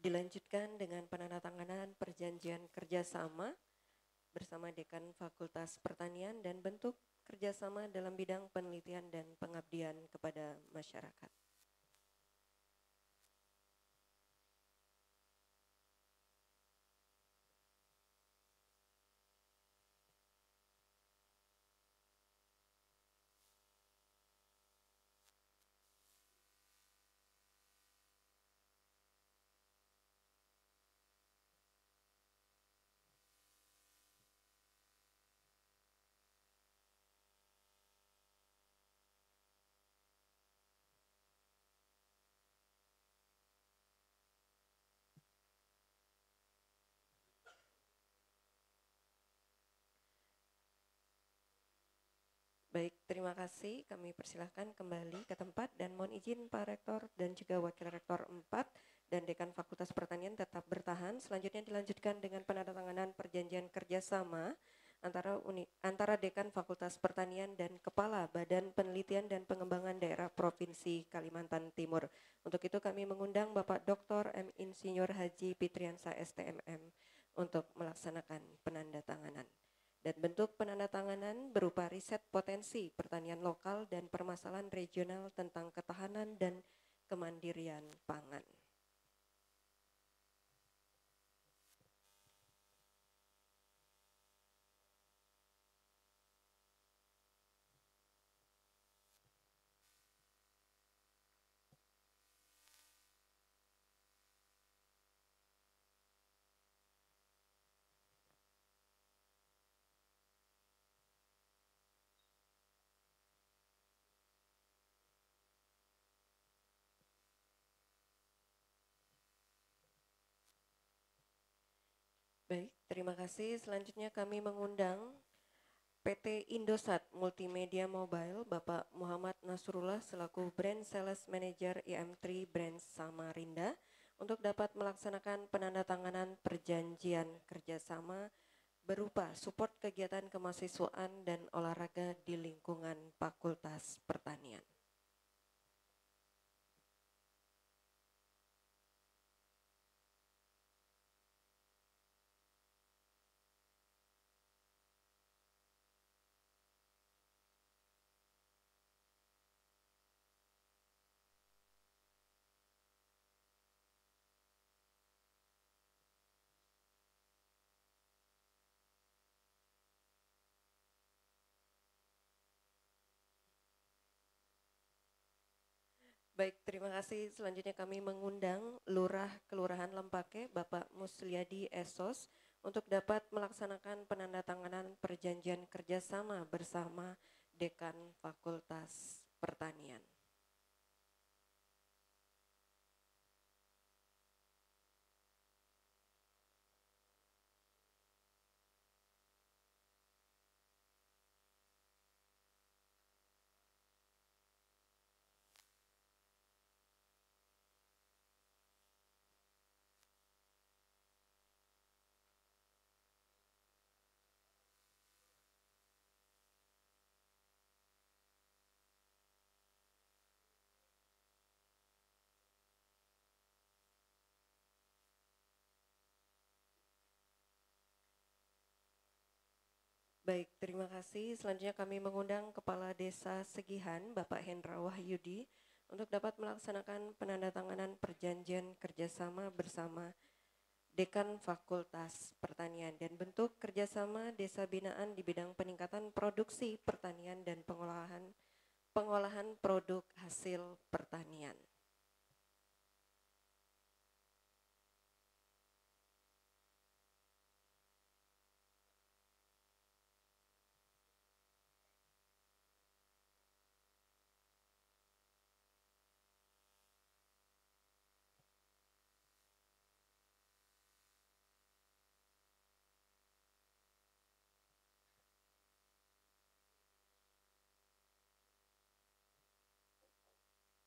Dilanjutkan dengan penandatanganan perjanjian kerjasama bersama Dekan Fakultas Pertanian dan bentuk kerjasama dalam bidang penelitian dan pengabdian kepada masyarakat. Baik, terima kasih. Kami persilahkan kembali ke tempat dan mohon izin Pak Rektor dan juga Wakil Rektor 4 dan Dekan Fakultas Pertanian tetap bertahan. Selanjutnya dilanjutkan dengan penandatanganan perjanjian kerjasama antara Dekan Fakultas Pertanian dan Kepala Badan Penelitian dan Pengembangan Daerah Provinsi Kalimantan Timur. Untuk itu kami mengundang Bapak Dr. M. Insinyur Haji Fitriansa STMM untuk melaksanakan penandatanganan. Dan bentuk penandatanganan berupa riset potensi pertanian lokal dan permasalahan regional tentang ketahanan dan kemandirian pangan. Baik, terima kasih. Selanjutnya kami mengundang PT Indosat Multimedia Mobile, Bapak Muhammad Nasrullah selaku Brand Sales Manager IM3 Brand Samarinda untuk dapat melaksanakan penandatanganan perjanjian kerjasama berupa support kegiatan kemahasiswaan dan olahraga di lingkungan Fakultas Pertanian. Baik, terima kasih. Selanjutnya kami mengundang Lurah Kelurahan Lempake, Bapak Musliadi Esos, untuk dapat melaksanakan penandatanganan perjanjian kerjasama bersama Dekan Fakultas Pertanian. Baik, terima kasih. Selanjutnya kami mengundang Kepala Desa Segihan, Bapak Hendra Wahyudi, untuk dapat melaksanakan penandatanganan perjanjian kerjasama bersama Dekan Fakultas Pertanian dan bentuk kerjasama desa binaan di bidang peningkatan produksi pertanian dan pengolahan produk hasil pertanian.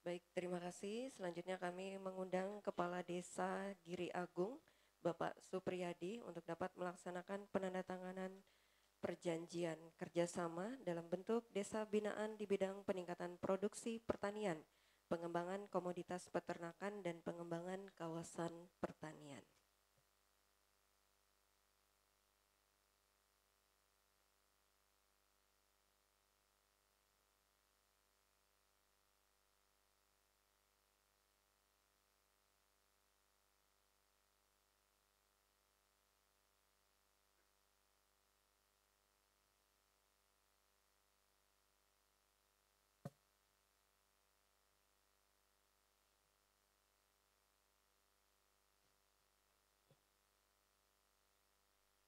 Baik, terima kasih. Selanjutnya kami mengundang Kepala Desa Giri Agung, Bapak Supriyadi, untuk dapat melaksanakan penandatanganan perjanjian kerjasama dalam bentuk desa binaan di bidang peningkatan produksi pertanian, pengembangan komoditas peternakan, dan pengembangan kawasan pertanian. Pertanian.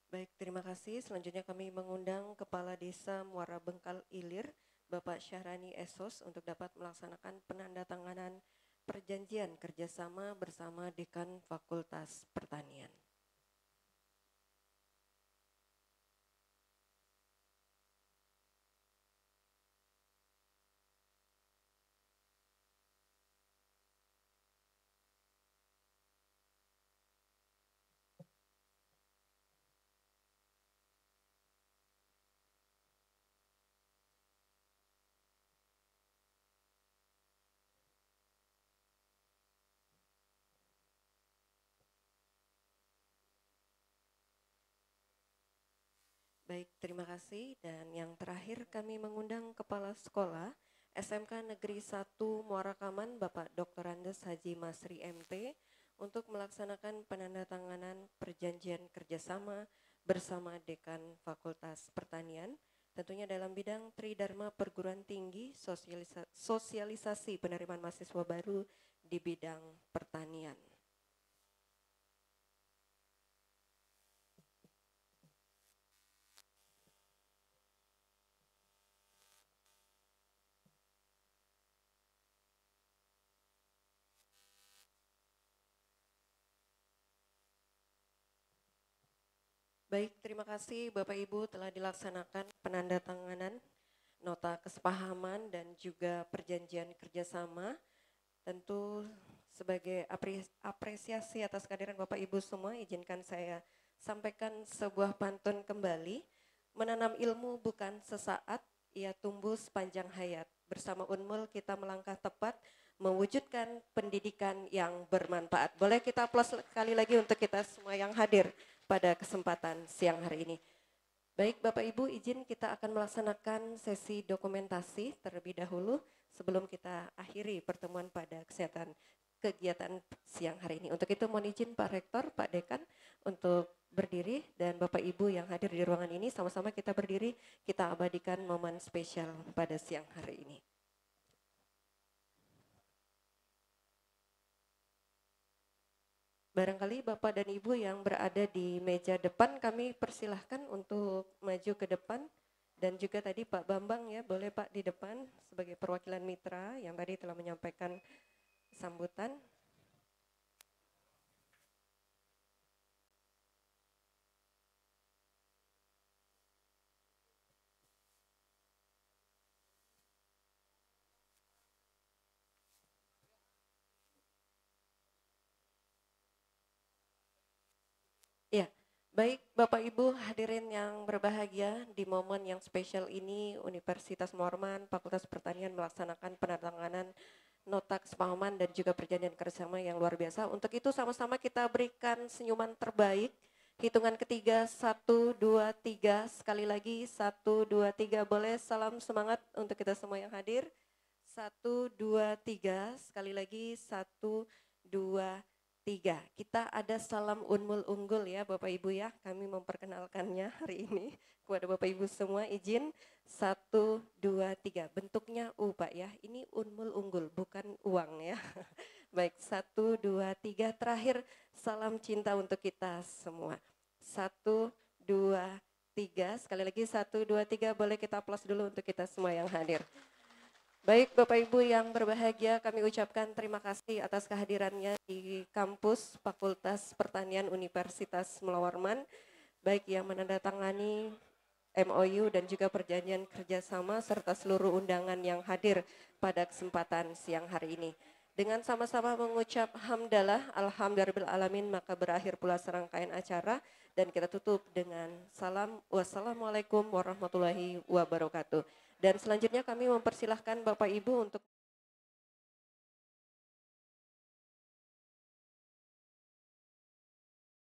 Baik, terima kasih. Selanjutnya kami mengundang Kepala Desa Muara Bengkal Ilir, Bapak Syahrani Esos, untuk dapat melaksanakan penandatanganan perjanjian kerjasama bersama Dekan Fakultas Pertanian. Baik, terima kasih. Dan yang terakhir kami mengundang Kepala Sekolah SMK Negeri 1 Muara Kaman, Bapak Dr. Andes Haji Masri MT, untuk melaksanakan penandatanganan perjanjian kerjasama bersama Dekan Fakultas Pertanian, tentunya dalam bidang Tridharma Perguruan Tinggi, sosialisasi penerimaan mahasiswa baru di bidang pertanian. Baik, terima kasih Bapak Ibu telah dilaksanakan penandatanganan nota kesepahaman dan juga perjanjian kerjasama. Tentu sebagai apresiasi atas kehadiran Bapak Ibu semua, izinkan saya sampaikan sebuah pantun kembali. Menanam ilmu bukan sesaat, ia tumbuh sepanjang hayat. Bersama Unmul kita melangkah tepat, mewujudkan pendidikan yang bermanfaat. Boleh kita aplaus sekali lagi untuk kita semua yang hadir pada kesempatan siang hari ini. Baik Bapak Ibu, izin kita akan melaksanakan sesi dokumentasi terlebih dahulu sebelum kita akhiri pertemuan pada kegiatan siang hari ini. Untuk itu mohon izin Pak Rektor, Pak Dekan untuk berdiri, dan Bapak Ibu yang hadir di ruangan ini sama-sama kita berdiri, kita abadikan momen spesial pada siang hari ini. Barangkali Bapak dan Ibu yang berada di meja depan kami persilahkan untuk maju ke depan, dan juga tadi Pak Bambang ya, boleh Pak di depan sebagai perwakilan mitra yang tadi telah menyampaikan sambutan. Ya, baik Bapak Ibu hadirin yang berbahagia, di momen yang spesial ini Universitas Muarman Fakultas Pertanian melaksanakan penandatanganan nota kesepahaman dan juga perjanjian kerjasama yang luar biasa. Untuk itu sama-sama kita berikan senyuman terbaik. Hitungan ketiga, 1, 2, 3, sekali lagi 1, 2, 3, boleh salam semangat untuk kita semua yang hadir. 1, 2, 3, sekali lagi 1, 2, 3. Kita ada salam Unmul Unggul ya Bapak Ibu ya, kami memperkenalkannya hari ini kepada Bapak Ibu semua. Izin 1, 2, 3, bentuknya U Pak ya, ini Unmul Unggul bukan uang ya. Baik, 1, 2, 3, terakhir salam cinta untuk kita semua. 1, 2, 3, sekali lagi 1, 2, 3, boleh kita aplaus dulu untuk kita semua yang hadir. Baik Bapak Ibu yang berbahagia, kami ucapkan terima kasih atas kehadirannya di kampus Fakultas Pertanian Universitas Mulawarman, baik yang menandatangani MOU dan juga perjanjian kerjasama serta seluruh undangan yang hadir pada kesempatan siang hari ini. Dengan sama-sama mengucap hamdalah, alhamdulillahirrahmanirrahim, maka berakhir pula serangkaian acara dan kita tutup dengan salam wassalamualaikum warahmatullahi wabarakatuh. Dan selanjutnya kami mempersilahkan Bapak Ibu untuk